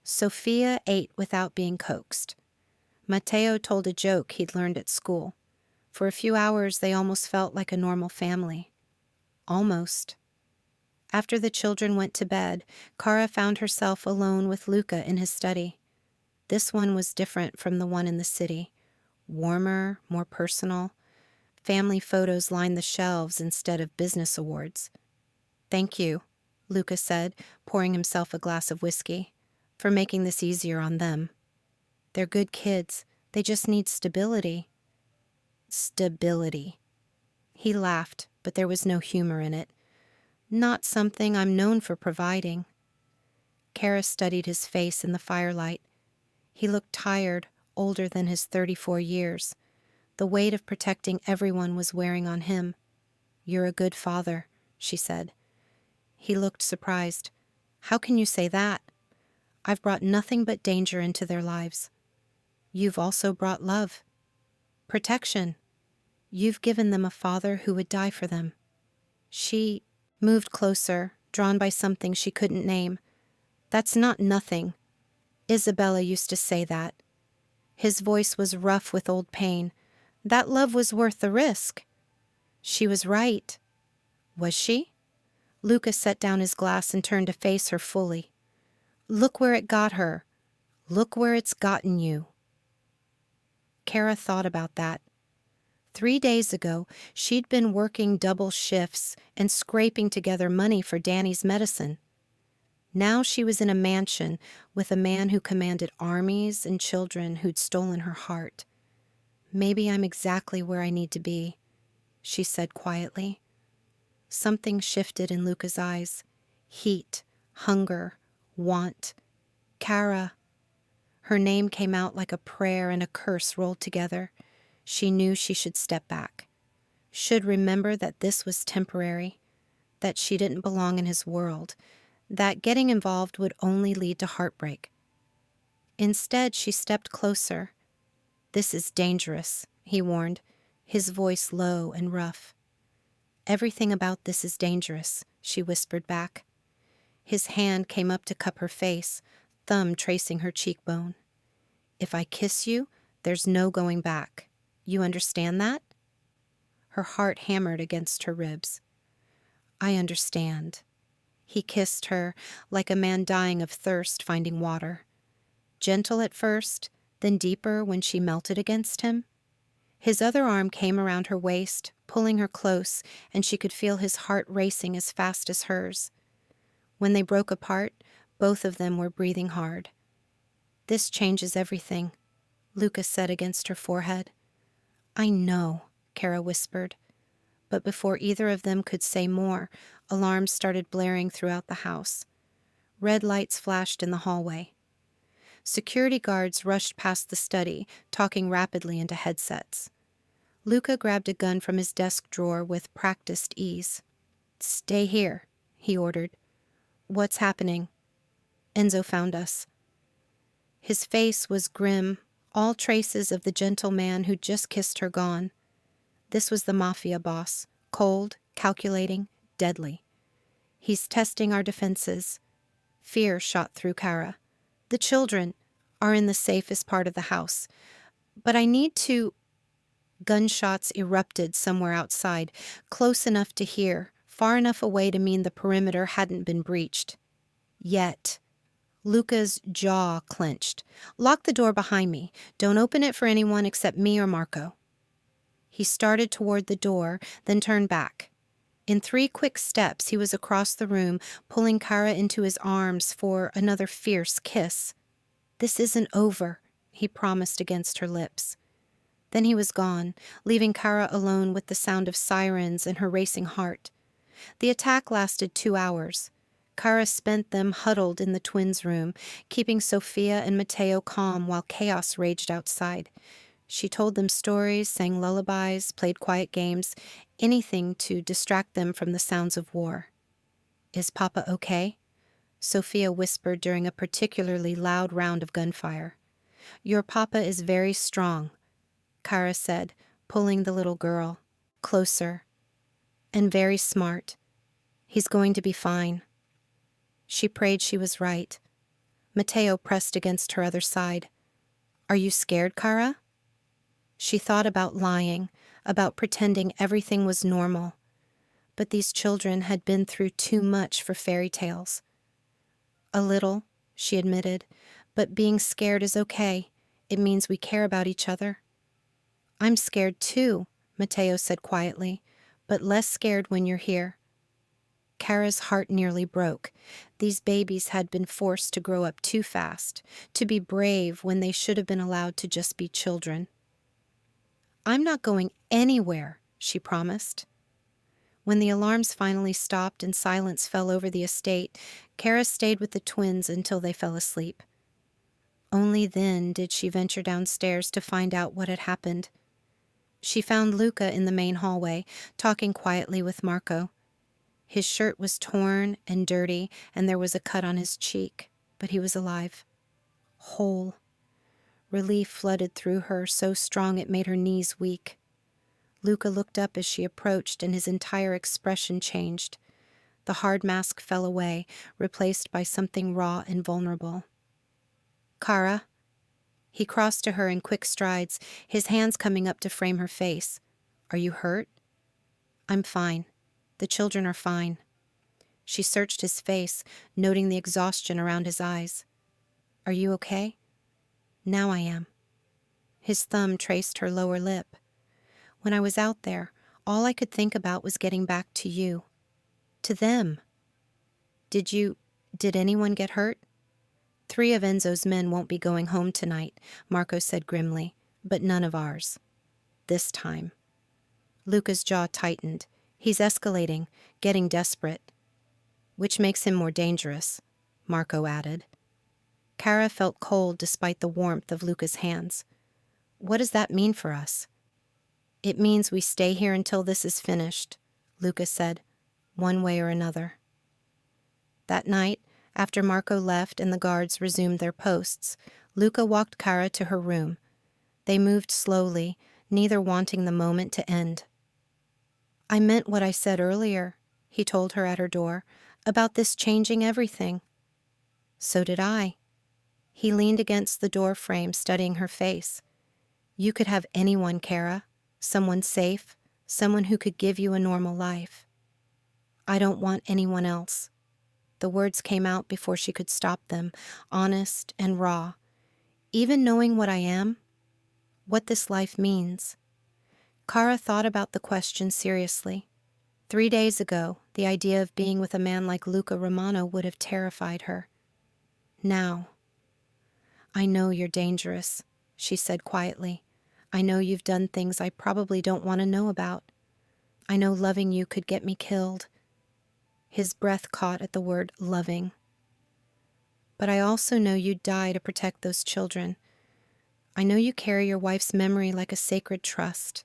Sofia ate without being coaxed. Matteo told a joke he'd learned at school. For a few hours, they almost felt like a normal family. Almost. After the children went to bed, Cara found herself alone with Luca in his study. This one was different from the one in the city. Warmer, more personal. Family photos lined the shelves instead of business awards. "Thank you," Luca said, pouring himself a glass of whiskey, "for making this easier on them. They're good kids. They just need stability." Stability. He laughed, but there was no humor in it. "Not something I'm known for providing." Cara studied his face in the firelight. He looked tired, older than his 34 years. The weight of protecting everyone was wearing on him. "You're a good father," she said. He looked surprised. "How can you say that? I've brought nothing but danger into their lives." "You've also brought love. Protection. You've given them a father who would die for them." She moved closer, drawn by something she couldn't name. "That's not nothing. Isabella used to say that." His voice was rough with old pain. "That love was worth the risk." She was right. Was she? Luca set down his glass and turned to face her fully. "Look where it got her. Look where it's gotten you." Cara thought about that. 3 days ago, she'd been working double shifts and scraping together money for Danny's medicine. Now she was in a mansion with a man who commanded armies and children who'd stolen her heart. "Maybe I'm exactly where I need to be," she said quietly. Something shifted in Luca's eyes. Heat, hunger, want. Cara. Her name came out like a prayer and a curse rolled together. She knew she should step back. Should remember that this was temporary, that she didn't belong in his world, that getting involved would only lead to heartbreak. Instead, she stepped closer. "This is dangerous," he warned, his voice low and rough. "Everything about this is dangerous," she whispered back. His hand came up to cup her face, thumb tracing her cheekbone. "If I kiss you, there's no going back. You understand that?" Her heart hammered against her ribs. "I understand." He kissed her like a man dying of thirst finding water. Gentle at first, then deeper when she melted against him. His other arm came around her waist, pulling her close, and she could feel his heart racing as fast as hers. When they broke apart, both of them were breathing hard. "This changes everything," Luca said against her forehead. "I know," Cara whispered. But before either of them could say more, alarms started blaring throughout the house. Red lights flashed in the hallway. Security guards rushed past the study, talking rapidly into headsets. Luca grabbed a gun from his desk drawer with practiced ease. "Stay here," he ordered. "What's happening?" "Enzo found us." His face was grim, all traces of the gentle man who'd just kissed her gone. This was the Mafia boss, cold, calculating, deadly. "He's testing our defenses." Fear shot through Cara. "The children are in the safest part of the house. But I need to—" Gunshots erupted somewhere outside, close enough to hear, far enough away to mean the perimeter hadn't been breached. Yet. Luca's jaw clenched. "Lock the door behind me. Don't open it for anyone except me or Marco." He started toward the door, then turned back. In 3 quick steps, he was across the room, pulling Cara into his arms for another fierce kiss. "This isn't over," he promised against her lips. Then he was gone, leaving Cara alone with the sound of sirens and her racing heart. The attack lasted 2 hours. Cara spent them huddled in the twins' room, keeping Sophia and Matteo calm while chaos raged outside. She told them stories, sang lullabies, played quiet games, anything to distract them from the sounds of war. "Is Papa okay?" Sophia whispered during a particularly loud round of gunfire. "Your Papa is very strong," Cara said, pulling the little girl closer. "And very smart. He's going to be fine." She prayed she was right. Matteo pressed against her other side. "Are you scared, Cara?" She thought about lying, about pretending everything was normal. But these children had been through too much for fairy tales. "A little," she admitted, "but being scared is okay. It means we care about each other." "I'm scared too," Matteo said quietly, "but less scared when you're here." Cara's heart nearly broke. These babies had been forced to grow up too fast, to be brave when they should have been allowed to just be children. "I'm not going anywhere," she promised. When the alarms finally stopped and silence fell over the estate, Cara stayed with the twins until they fell asleep. Only then did she venture downstairs to find out what had happened. She found Luca in the main hallway, talking quietly with Marco. His shirt was torn and dirty, and there was a cut on his cheek, but he was alive. Whole. Relief flooded through her, so strong it made her knees weak. Luca looked up as she approached, and his entire expression changed. The hard mask fell away, replaced by something raw and vulnerable. "Cara." He crossed to her in quick strides, his hands coming up to frame her face. "Are you hurt?" "I'm fine. The children are fine." She searched his face, noting the exhaustion around his eyes. "Are you okay?" "Now I am." His thumb traced her lower lip. "When I was out there, all I could think about was getting back to you. To them." Did anyone get hurt?" "3 of Enzo's men won't be going home tonight," Marco said grimly, "but none of ours. This time." Luca's jaw tightened. "He's escalating, getting desperate." "Which makes him more dangerous," Marco added. Cara felt cold despite the warmth of Luca's hands. "What does that mean for us?" "It means we stay here until this is finished," Luca said, "one way or another." That night, after Marco left and the guards resumed their posts, Luca walked Cara to her room. They moved slowly, neither wanting the moment to end. "I meant what I said earlier," he told her at her door, "about this changing everything." "So did I." He leaned against the door frame, studying her face. "You could have anyone, Cara. Someone safe, someone who could give you a normal life." "I don't want anyone else." The words came out before she could stop them, honest and raw. "Even knowing what I am, what this life means." Cara thought about the question seriously. 3 days ago, the idea of being with a man like Luca Romano would have terrified her. Now, "I know you're dangerous," she said quietly. "I know you've done things I probably don't want to know about. I know loving you could get me killed." His breath caught at the word loving. "But I also know you'd die to protect those children. I know you carry your wife's memory like a sacred trust.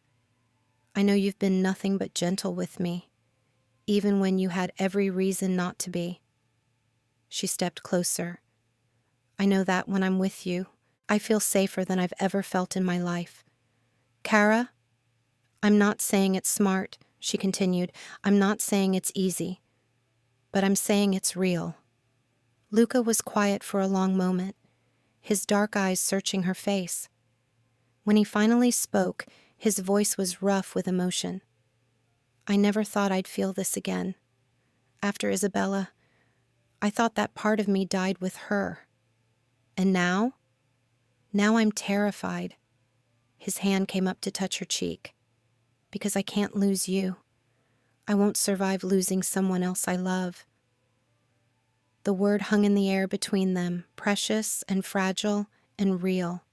I know you've been nothing but gentle with me, even when you had every reason not to be." She stepped closer. "I know that when I'm with you, I feel safer than I've ever felt in my life. Cara, I'm not saying it's smart," she continued. "I'm not saying it's easy. But I'm saying it's real." Luca was quiet for a long moment, his dark eyes searching her face. When he finally spoke, his voice was rough with emotion. "I never thought I'd feel this again. After Isabella, I thought that part of me died with her. And now? Now I'm terrified." His hand came up to touch her cheek. "Because I can't lose you. I won't survive losing someone else I love." The word hung in the air between them, precious and fragile and real.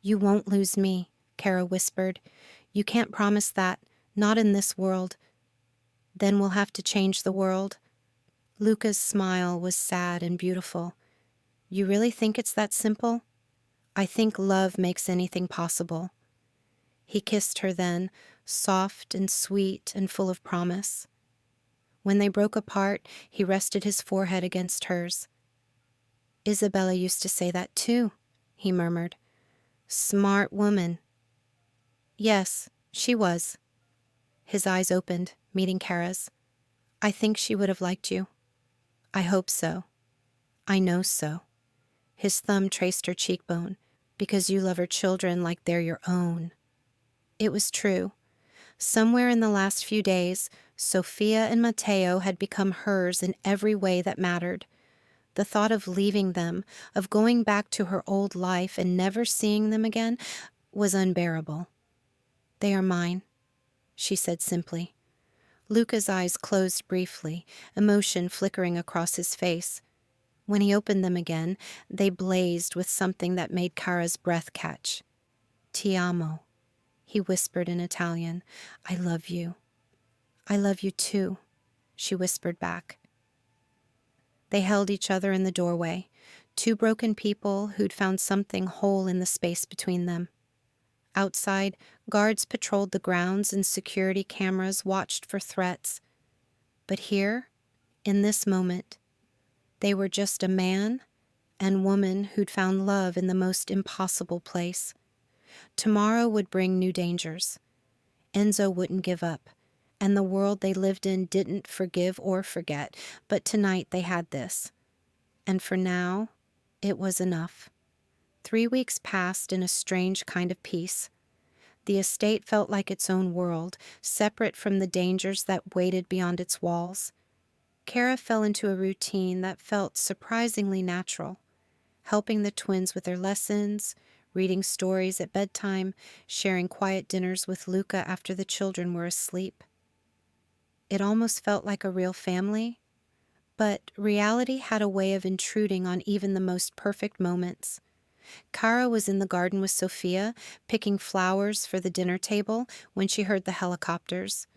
"You won't lose me," Cara whispered. "You can't promise that, not in this world. Then we'll have to change the world." Luca's smile was sad and beautiful. "You really think it's that simple?" "I think love makes anything possible." He kissed her then, soft and sweet and full of promise. When they broke apart, he rested his forehead against hers. "Isabella used to say that too," he murmured. "Smart woman." "Yes, she was." His eyes opened, meeting Cara's. "I think she would have liked you." "I hope so. I know so." His thumb traced her cheekbone. "Because you love her children like they're your own." It was true. Somewhere in the last few days, Sophia and Matteo had become hers in every way that mattered. The thought of leaving them, of going back to her old life and never seeing them again, was unbearable. "They are mine," she said simply. Luca's eyes closed briefly, emotion flickering across his face. When he opened them again, they blazed with something that made Cara's breath catch. "Ti amo," he whispered in Italian. "I love you." "I love you too," she whispered back. They held each other in the doorway, Two broken people who'd found something whole in the space between them. Outside, guards patrolled the grounds and security cameras watched for threats. But here, in this moment, they were just a man and woman who'd found love in the most impossible place. Tomorrow would bring new dangers. Enzo wouldn't give up, and the world they lived in didn't forgive or forget, but tonight they had this. And for now, it was enough. 3 weeks passed in a strange kind of peace. The estate felt like its own world, separate from the dangers that waited beyond its walls. Cara fell into a routine that felt surprisingly natural, helping the twins with their lessons, reading stories at bedtime, sharing quiet dinners with Luca after the children were asleep. It almost felt like a real family, but reality had a way of intruding on even the most perfect moments. Cara was in the garden with Sophia, picking flowers for the dinner table when she heard the helicopters.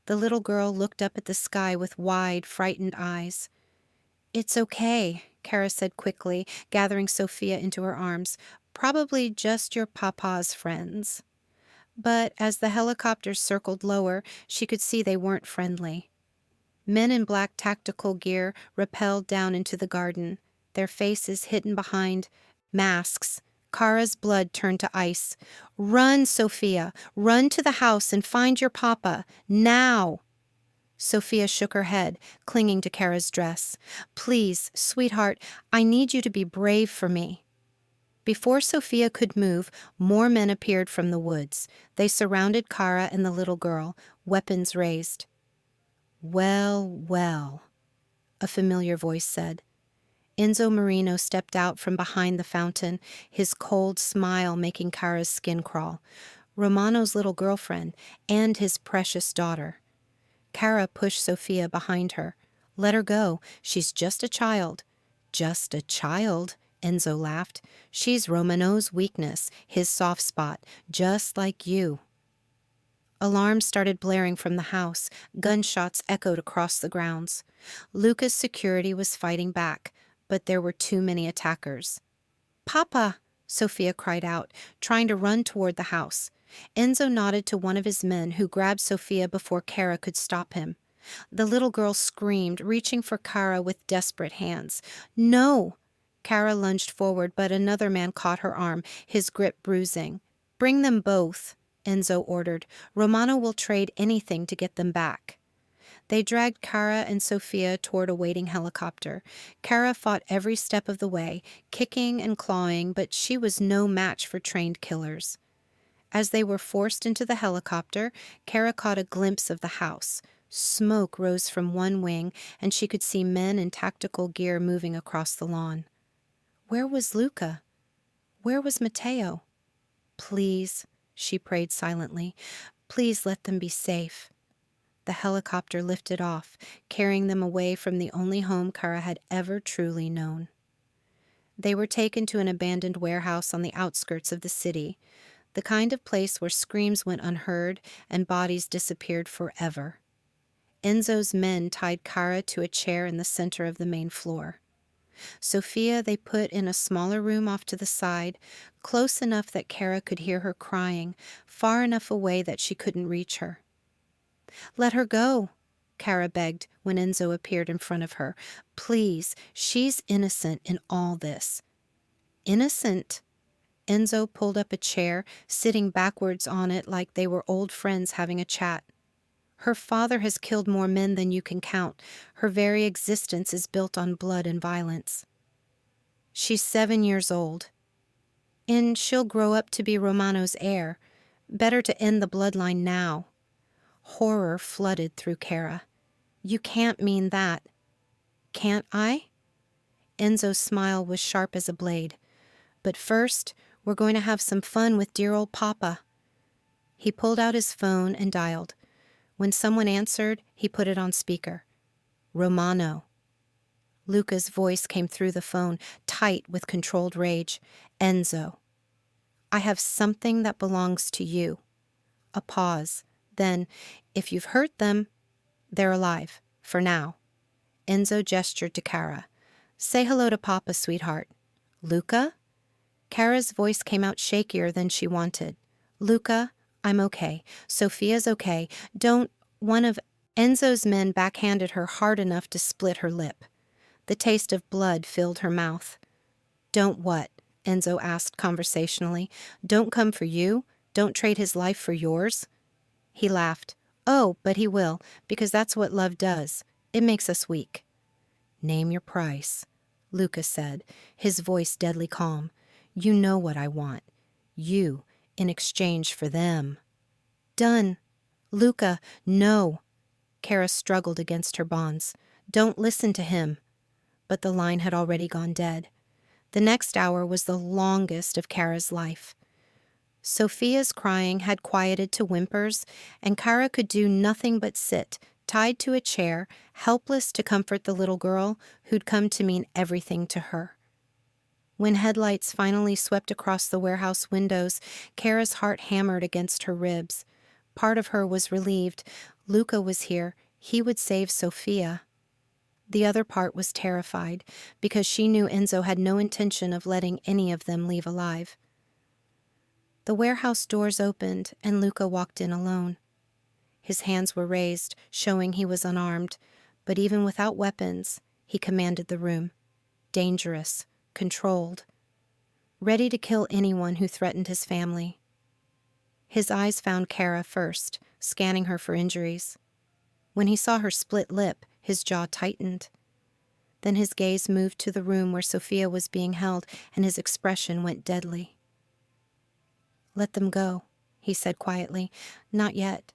The little girl looked up at the sky with wide, frightened eyes. "It's okay," Cara said quickly, gathering Sophia into her arms. "Probably just your papa's friends." But as the helicopters circled lower, she could see they weren't friendly. Men in black tactical gear rappelled down into the garden, their faces hidden behind masks. Cara's blood turned to ice. "Run, Sophia! Run to the house and find your papa! Now!" Sophia shook her head, clinging to Cara's dress. "Please, sweetheart, I need you to be brave for me." Before Sophia could move, more men appeared from the woods. They surrounded Cara and the little girl, weapons raised. "Well, well," a familiar voice said. Enzo Marino stepped out from behind the fountain, his cold smile making Cara's skin crawl. Romano's little girlfriend and his precious daughter. Cara pushed Sophia behind her. "Let her go. She's just a child." "Just a child," Enzo laughed. "She's Romano's weakness, his soft spot, just like you." Alarms started blaring from the house. Gunshots echoed across the grounds. Luca's security was fighting back, but there were too many attackers. "Papa!" Sophia cried out, trying to run toward the house. Enzo nodded to one of his men, who grabbed Sophia before Cara could stop him. The little girl screamed, reaching for Cara with desperate hands. "No!" Cara lunged forward, but another man caught her arm, his grip bruising. "Bring them both," Enzo ordered. "Romano will trade anything to get them back." They dragged Cara and Sophia toward a waiting helicopter. Cara fought every step of the way, kicking and clawing, but she was no match for trained killers. As they were forced into the helicopter, Cara caught a glimpse of the house. Smoke rose from one wing, and she could see men in tactical gear moving across the lawn. Where was Luca? Where was Matteo? "Please," she prayed silently, "please let them be safe." The helicopter lifted off, carrying them away from the only home Cara had ever truly known. They were taken to an abandoned warehouse on the outskirts of the city, the kind of place where screams went unheard and bodies disappeared forever. Enzo's men tied Cara to a chair in the center of the main floor. Sophia they put in a smaller room off to the side, close enough that Cara could hear her crying, far enough away that she couldn't reach her. "Let her go," Cara begged when Enzo appeared in front of her. "Please, she's innocent in all this." "Innocent?" Enzo pulled up a chair, sitting backwards on it like they were old friends having a chat. "Her father has killed more men than you can count. Her very existence is built on blood and violence. She's 7 years old. And she'll grow up to be Romano's heir. Better to end the bloodline now." Horror flooded through Cara. "You can't mean that." "Can't I?" Enzo's smile was sharp as a blade. "But first, we're going to have some fun with dear old Papa." He pulled out his phone and dialed. When someone answered, he put it on speaker. "Romano." Luca's voice came through the phone, tight with controlled rage. "Enzo, I have something that belongs to you." A pause. Then, "If you've hurt them, they're alive, for now." Enzo gestured to Cara. Say hello to Papa, sweetheart. Luca? Cara's voice came out shakier than she wanted. Luca, I'm okay. Sophia's okay. Don't. One of Enzo's men backhanded her hard enough to split her lip. The taste of blood filled her mouth. Don't what? Enzo asked conversationally. Don't come for you? Don't trade his life for yours? He laughed. Oh, but he will, because that's what love does. It makes us weak. Name your price, Luca said, his voice deadly calm. You know what I want. You, in exchange for them. Done. Luca, no. Cara struggled against her bonds. Don't listen to him. But the line had already gone dead. The next hour was the longest of Cara's life. Sophia's crying had quieted to whimpers, and Cara could do nothing but sit, tied to a chair, helpless to comfort the little girl who'd come to mean everything to her. When headlights finally swept across the warehouse windows, Cara's heart hammered against her ribs. Part of her was relieved. Luca was here. He would save Sophia. The other part was terrified, because she knew Enzo had no intention of letting any of them leave alive. The warehouse doors opened, and Luca walked in alone. His hands were raised, showing he was unarmed, but even without weapons, he commanded the room. Dangerous, controlled, ready to kill anyone who threatened his family. His eyes found Cara first, scanning her for injuries. When he saw her split lip, his jaw tightened. Then his gaze moved to the room where Sophia was being held, and his expression went deadly. Let them go, he said quietly. Not yet.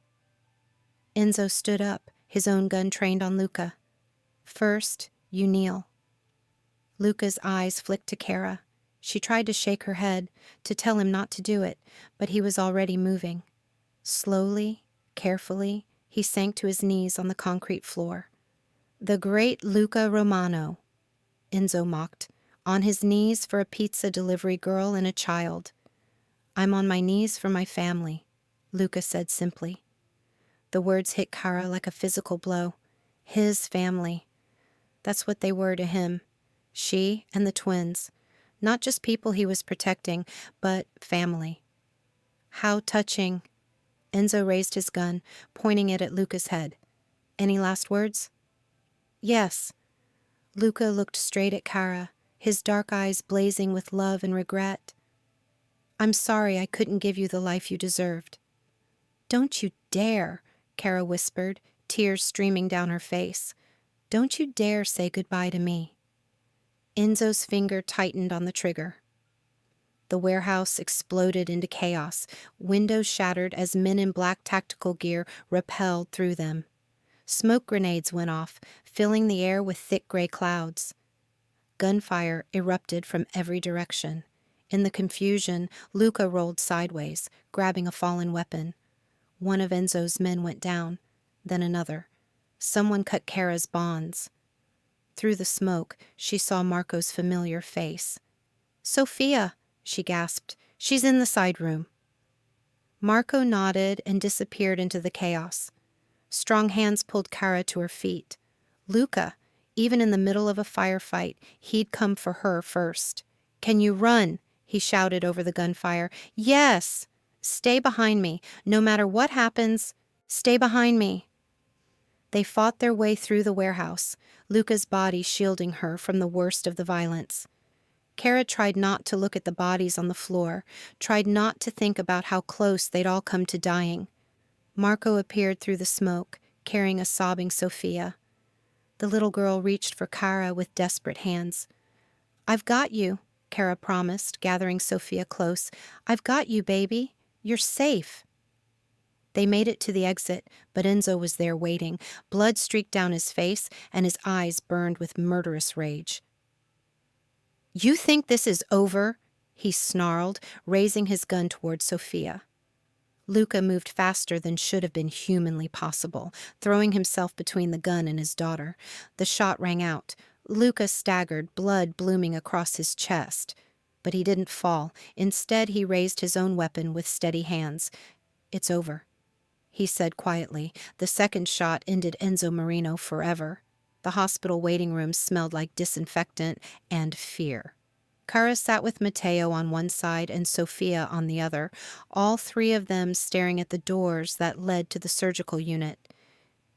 Enzo stood up, his own gun trained on Luca. First, you kneel. Luca's eyes flicked to Cara. She tried to shake her head, to tell him not to do it, but he was already moving. Slowly, carefully, he sank to his knees on the concrete floor. The great Luca Romano, Enzo mocked, on his knees for a pizza delivery girl and a child. I'm on my knees for my family, Luca said simply. The words hit Cara like a physical blow. His family. That's what they were to him. She and the twins. Not just people he was protecting, but family. How touching. Enzo raised his gun, pointing it at Luca's head. Any last words? Yes. Luca looked straight at Cara, his dark eyes blazing with love and regret. I'm sorry I couldn't give you the life you deserved. Don't you dare, Cara whispered, tears streaming down her face. Don't you dare say goodbye to me. Enzo's finger tightened on the trigger. The warehouse exploded into chaos, windows shattered as men in black tactical gear rappelled through them. Smoke grenades went off, filling the air with thick gray clouds. Gunfire erupted from every direction. In the confusion, Luca rolled sideways, grabbing a fallen weapon. One of Enzo's men went down, then another. Someone cut Cara's bonds. Through the smoke, she saw Marco's familiar face. Sophia, she gasped. She's in the side room. Marco nodded and disappeared into the chaos. Strong hands pulled Cara to her feet. Luca, even in the middle of a firefight, he'd come for her first. Can you run? He shouted over the gunfire. Yes! Stay behind me. No matter what happens, stay behind me. They fought their way through the warehouse, Luca's body shielding her from the worst of the violence. Cara tried not to look at the bodies on the floor, tried not to think about how close they'd all come to dying. Marco appeared through the smoke, carrying a sobbing Sophia. The little girl reached for Cara with desperate hands. I've got you, Cara promised, gathering Sophia close. I've got you, baby. You're safe. They made it to the exit, but Enzo was there waiting. Blood streaked down his face, and his eyes burned with murderous rage. You think this is over? He snarled, raising his gun toward Sophia. Luca moved faster than should have been humanly possible, throwing himself between the gun and his daughter. The shot rang out. Luca staggered, blood blooming across his chest. But he didn't fall. Instead, he raised his own weapon with steady hands. It's over, he said quietly. The second shot ended Enzo Marino forever. The hospital waiting room smelled like disinfectant and fear. Cara sat with Matteo on one side and Sophia on the other, all three of them staring at the doors that led to the surgical unit.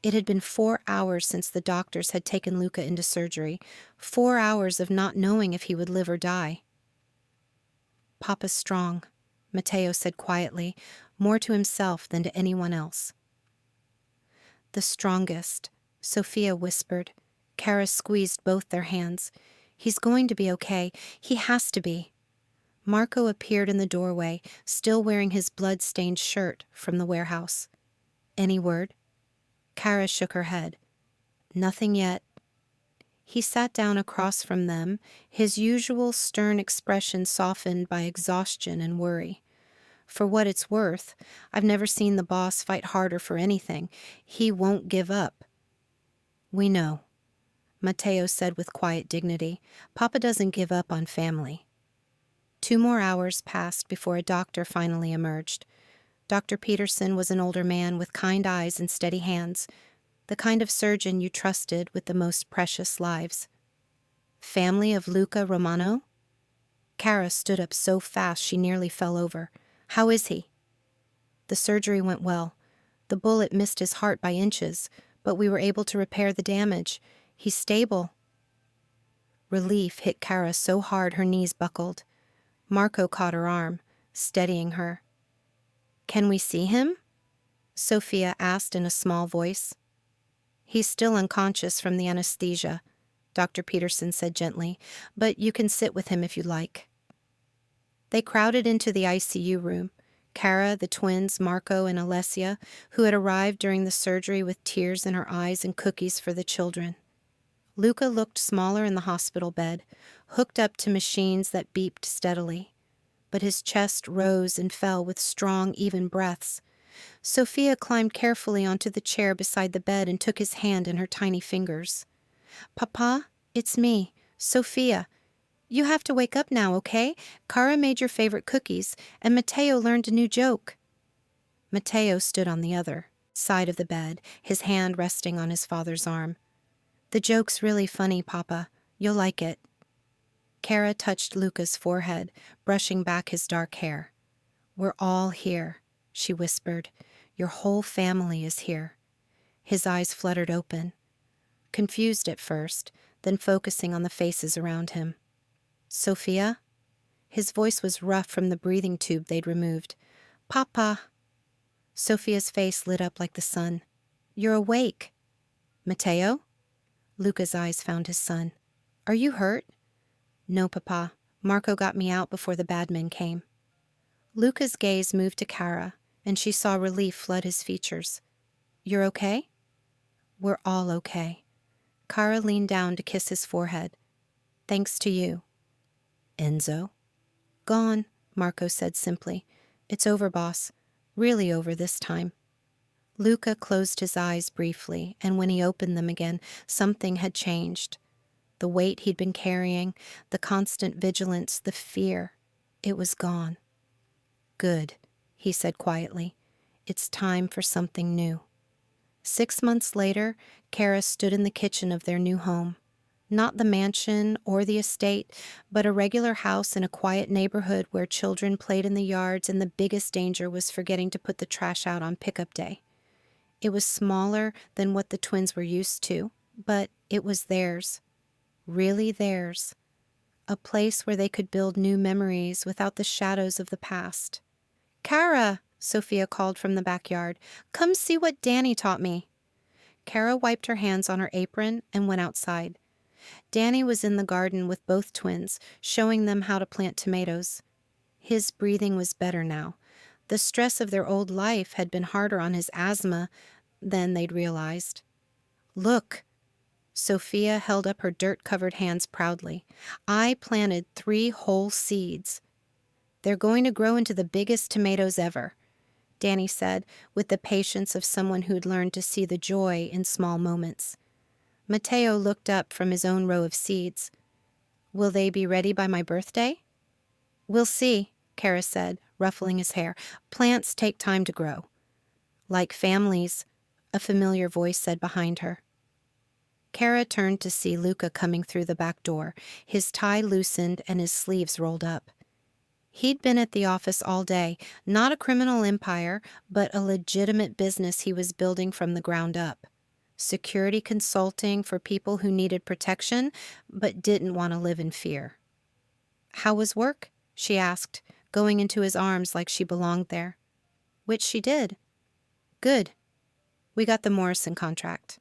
It had been 4 hours since the doctors had taken Luca into surgery, 4 hours of not knowing if he would live or die. "Papa's strong," Matteo said quietly, more to himself than to anyone else. "The strongest," Sophia whispered. Cara squeezed both their hands. "He's going to be okay. He has to be." Marco appeared in the doorway, still wearing his blood-stained shirt from the warehouse. "Any word?" Cara shook her head. "Nothing yet." He sat down across from them, his usual stern expression softened by exhaustion and worry. "For what it's worth, I've never seen the boss fight harder for anything. He won't give up." "We know," Matteo said with quiet dignity. "Papa doesn't give up on family." 2 more hours passed before a doctor finally emerged. Dr. Peterson was an older man with kind eyes and steady hands, the kind of surgeon you trusted with the most precious lives. "Family of Luca Romano?" Cara stood up so fast she nearly fell over. "How is he?" "The surgery went well. The bullet missed his heart by inches, but we were able to repair the damage. He's stable." Relief hit Cara so hard her knees buckled. Marco caught her arm, steadying her. "Can we see him?" Sophia asked in a small voice. "He's still unconscious from the anesthesia," Dr. Peterson said gently, "but you can sit with him if you like." They crowded into the ICU room. Cara, the twins, Marco, and Alessia, who had arrived during the surgery with tears in her eyes and cookies for the children. Luca looked smaller in the hospital bed, hooked up to machines that beeped steadily. But his chest rose and fell with strong, even breaths. Sophia climbed carefully onto the chair beside the bed and took his hand in her tiny fingers. "Papa, it's me, Sophia. You have to wake up now, okay? Cara made your favorite cookies, and Matteo learned a new joke." Matteo stood on the other side of the bed, his hand resting on his father's arm. "The joke's really funny, Papa. You'll like it." Cara touched Luca's forehead, brushing back his dark hair. "We're all here," she whispered. "Your whole family is here." His eyes fluttered open, confused at first, then focusing on the faces around him. "Sophia?" His voice was rough from the breathing tube they'd removed. "Papa." Sophia's face lit up like the sun. "You're awake." "Matteo?" Luca's eyes found his son. "Are you hurt?" "No, Papa. Marco got me out before the bad men came." Luca's gaze moved to Cara, and she saw relief flood his features. "You're okay?" "We're all okay." Cara leaned down to kiss his forehead. "Thanks to you." "Enzo?" "Gone," Marco said simply. "It's over, boss. Really over this time." Luca closed his eyes briefly, and when he opened them again, something had changed. The weight he'd been carrying, the constant vigilance, the fear, it was gone. "Good," he said quietly. "It's time for something new." 6 months later, Cara stood in the kitchen of their new home. Not the mansion or the estate, but a regular house in a quiet neighborhood where children played in the yards and the biggest danger was forgetting to put the trash out on pickup day. It was smaller than what the twins were used to, but it was theirs. Really theirs. A place where they could build new memories without the shadows of the past. "Cara," Sophia called from the backyard, "come see what Danny taught me." Cara wiped her hands on her apron and went outside. Danny was in the garden with both twins, showing them how to plant tomatoes. His breathing was better now. The stress of their old life had been harder on his asthma than they'd realized. "Look." Sophia held up her dirt-covered hands proudly. "I planted 3 whole seeds. They're going to grow into the biggest tomatoes ever," Danny said, with the patience of someone who'd learned to see the joy in small moments. Matteo looked up from his own row of seeds. "Will they be ready by my birthday?" "We'll see," Cara said, ruffling his hair. "Plants take time to grow." "Like families," a familiar voice said behind her. Cara turned to see Luca coming through the back door, his tie loosened and his sleeves rolled up. He'd been at the office all day, not a criminal empire, but a legitimate business he was building from the ground up. Security consulting for people who needed protection, but didn't want to live in fear. "How was work?" she asked, going into his arms like she belonged there. Which she did. "Good. We got the Morrison contract."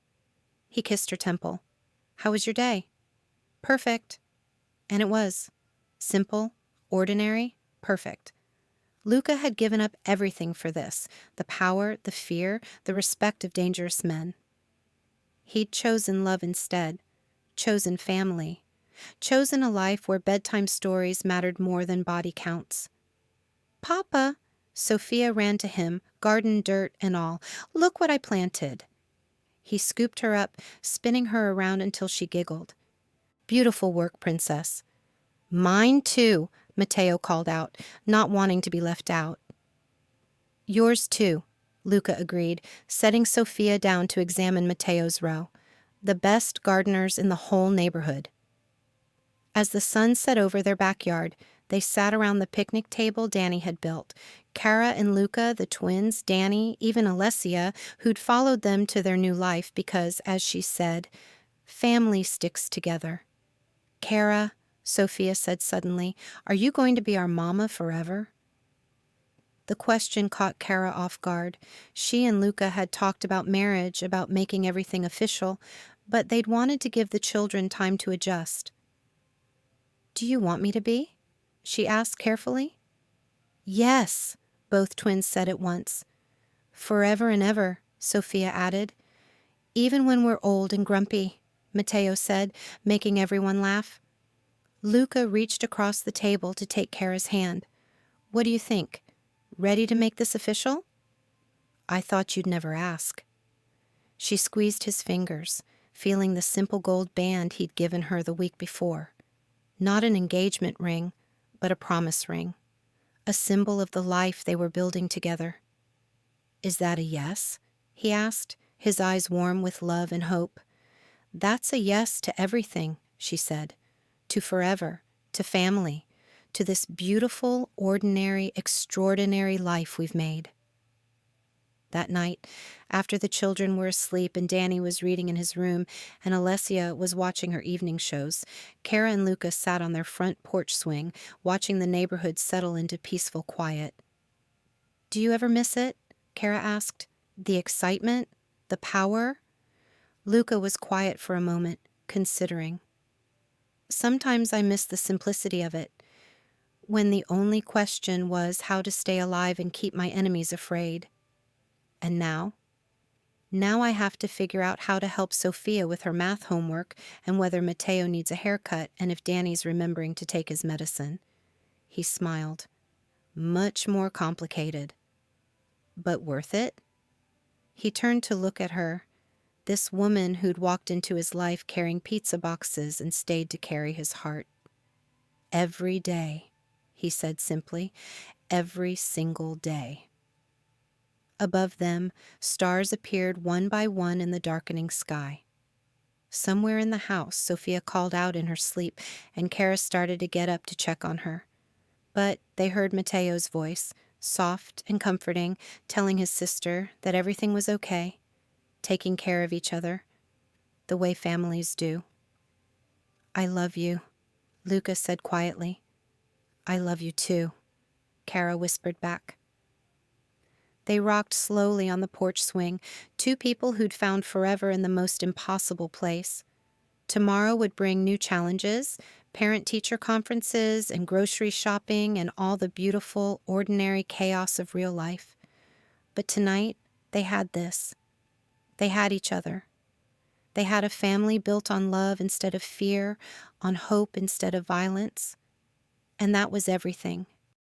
He kissed her temple. "How was your day?" "Perfect." And it was. Simple, ordinary, perfect. Luca had given up everything for this, the power, the fear, the respect of dangerous men. He'd chosen love instead, chosen family, chosen a life where bedtime stories mattered more than body counts. "Papa," Sophia ran to him, garden dirt and all. "Look what I planted." He scooped her up, spinning her around until she giggled. "Beautiful work, princess." "Mine too," Matteo called out, not wanting to be left out. "Yours too," Luca agreed, setting Sophia down to examine Matteo's row. The best gardeners in the whole neighborhood. As the sun set over their backyard, they sat around the picnic table Danny had built. Cara and Luca, the twins, Danny, even Alessia, who'd followed them to their new life because, as she said, family sticks together. "Cara," Sophia said suddenly, "are you going to be our mama forever?" The question caught Cara off guard. She and Luca had talked about marriage, about making everything official, but they'd wanted to give the children time to adjust. "Do you want me to be?" she asked carefully. "Yes," both twins said at once. "Forever and ever," Sophia added. "Even when we're old and grumpy," Matteo said, making everyone laugh. Luca reached across the table to take Cara's hand. "What do you think? Ready to make this official?" "I thought you'd never ask." She squeezed his fingers, feeling the simple gold band he'd given her the week before. Not an engagement ring, but a promise ring. A symbol of the life they were building together. "Is that a yes?" he asked, his eyes warm with love and hope. "That's a yes to everything," she said. "To forever, to family, to this beautiful, ordinary, extraordinary life we've made." That night, after the children were asleep and Danny was reading in his room and Alessia was watching her evening shows, Cara and Luca sat on their front porch swing, watching the neighborhood settle into peaceful quiet. "Do you ever miss it?" Cara asked. "The excitement? The power?" Luca was quiet for a moment, considering. "Sometimes I miss the simplicity of it, when the only question was how to stay alive and keep my enemies afraid. And now? Now I have to figure out how to help Sophia with her math homework and whether Matteo needs a haircut and if Danny's remembering to take his medicine." He smiled. "Much more complicated. But worth it?" He turned to look at her, this woman who'd walked into his life carrying pizza boxes and stayed to carry his heart. "Every day," he said simply. "Every single day." Above them, stars appeared one by one in the darkening sky. Somewhere in the house, Sophia called out in her sleep, and Cara started to get up to check on her. But they heard Matteo's voice, soft and comforting, telling his sister that everything was okay, taking care of each other, the way families do. "I love you," Luca said quietly. "I love you too," Cara whispered back. They rocked slowly on the porch swing, two people who'd found forever in the most impossible place. Tomorrow would bring new challenges, parent-teacher conferences and grocery shopping and all the beautiful, ordinary chaos of real life. But tonight, they had this. They had each other. They had a family built on love instead of fear, on hope instead of violence. And that was everything.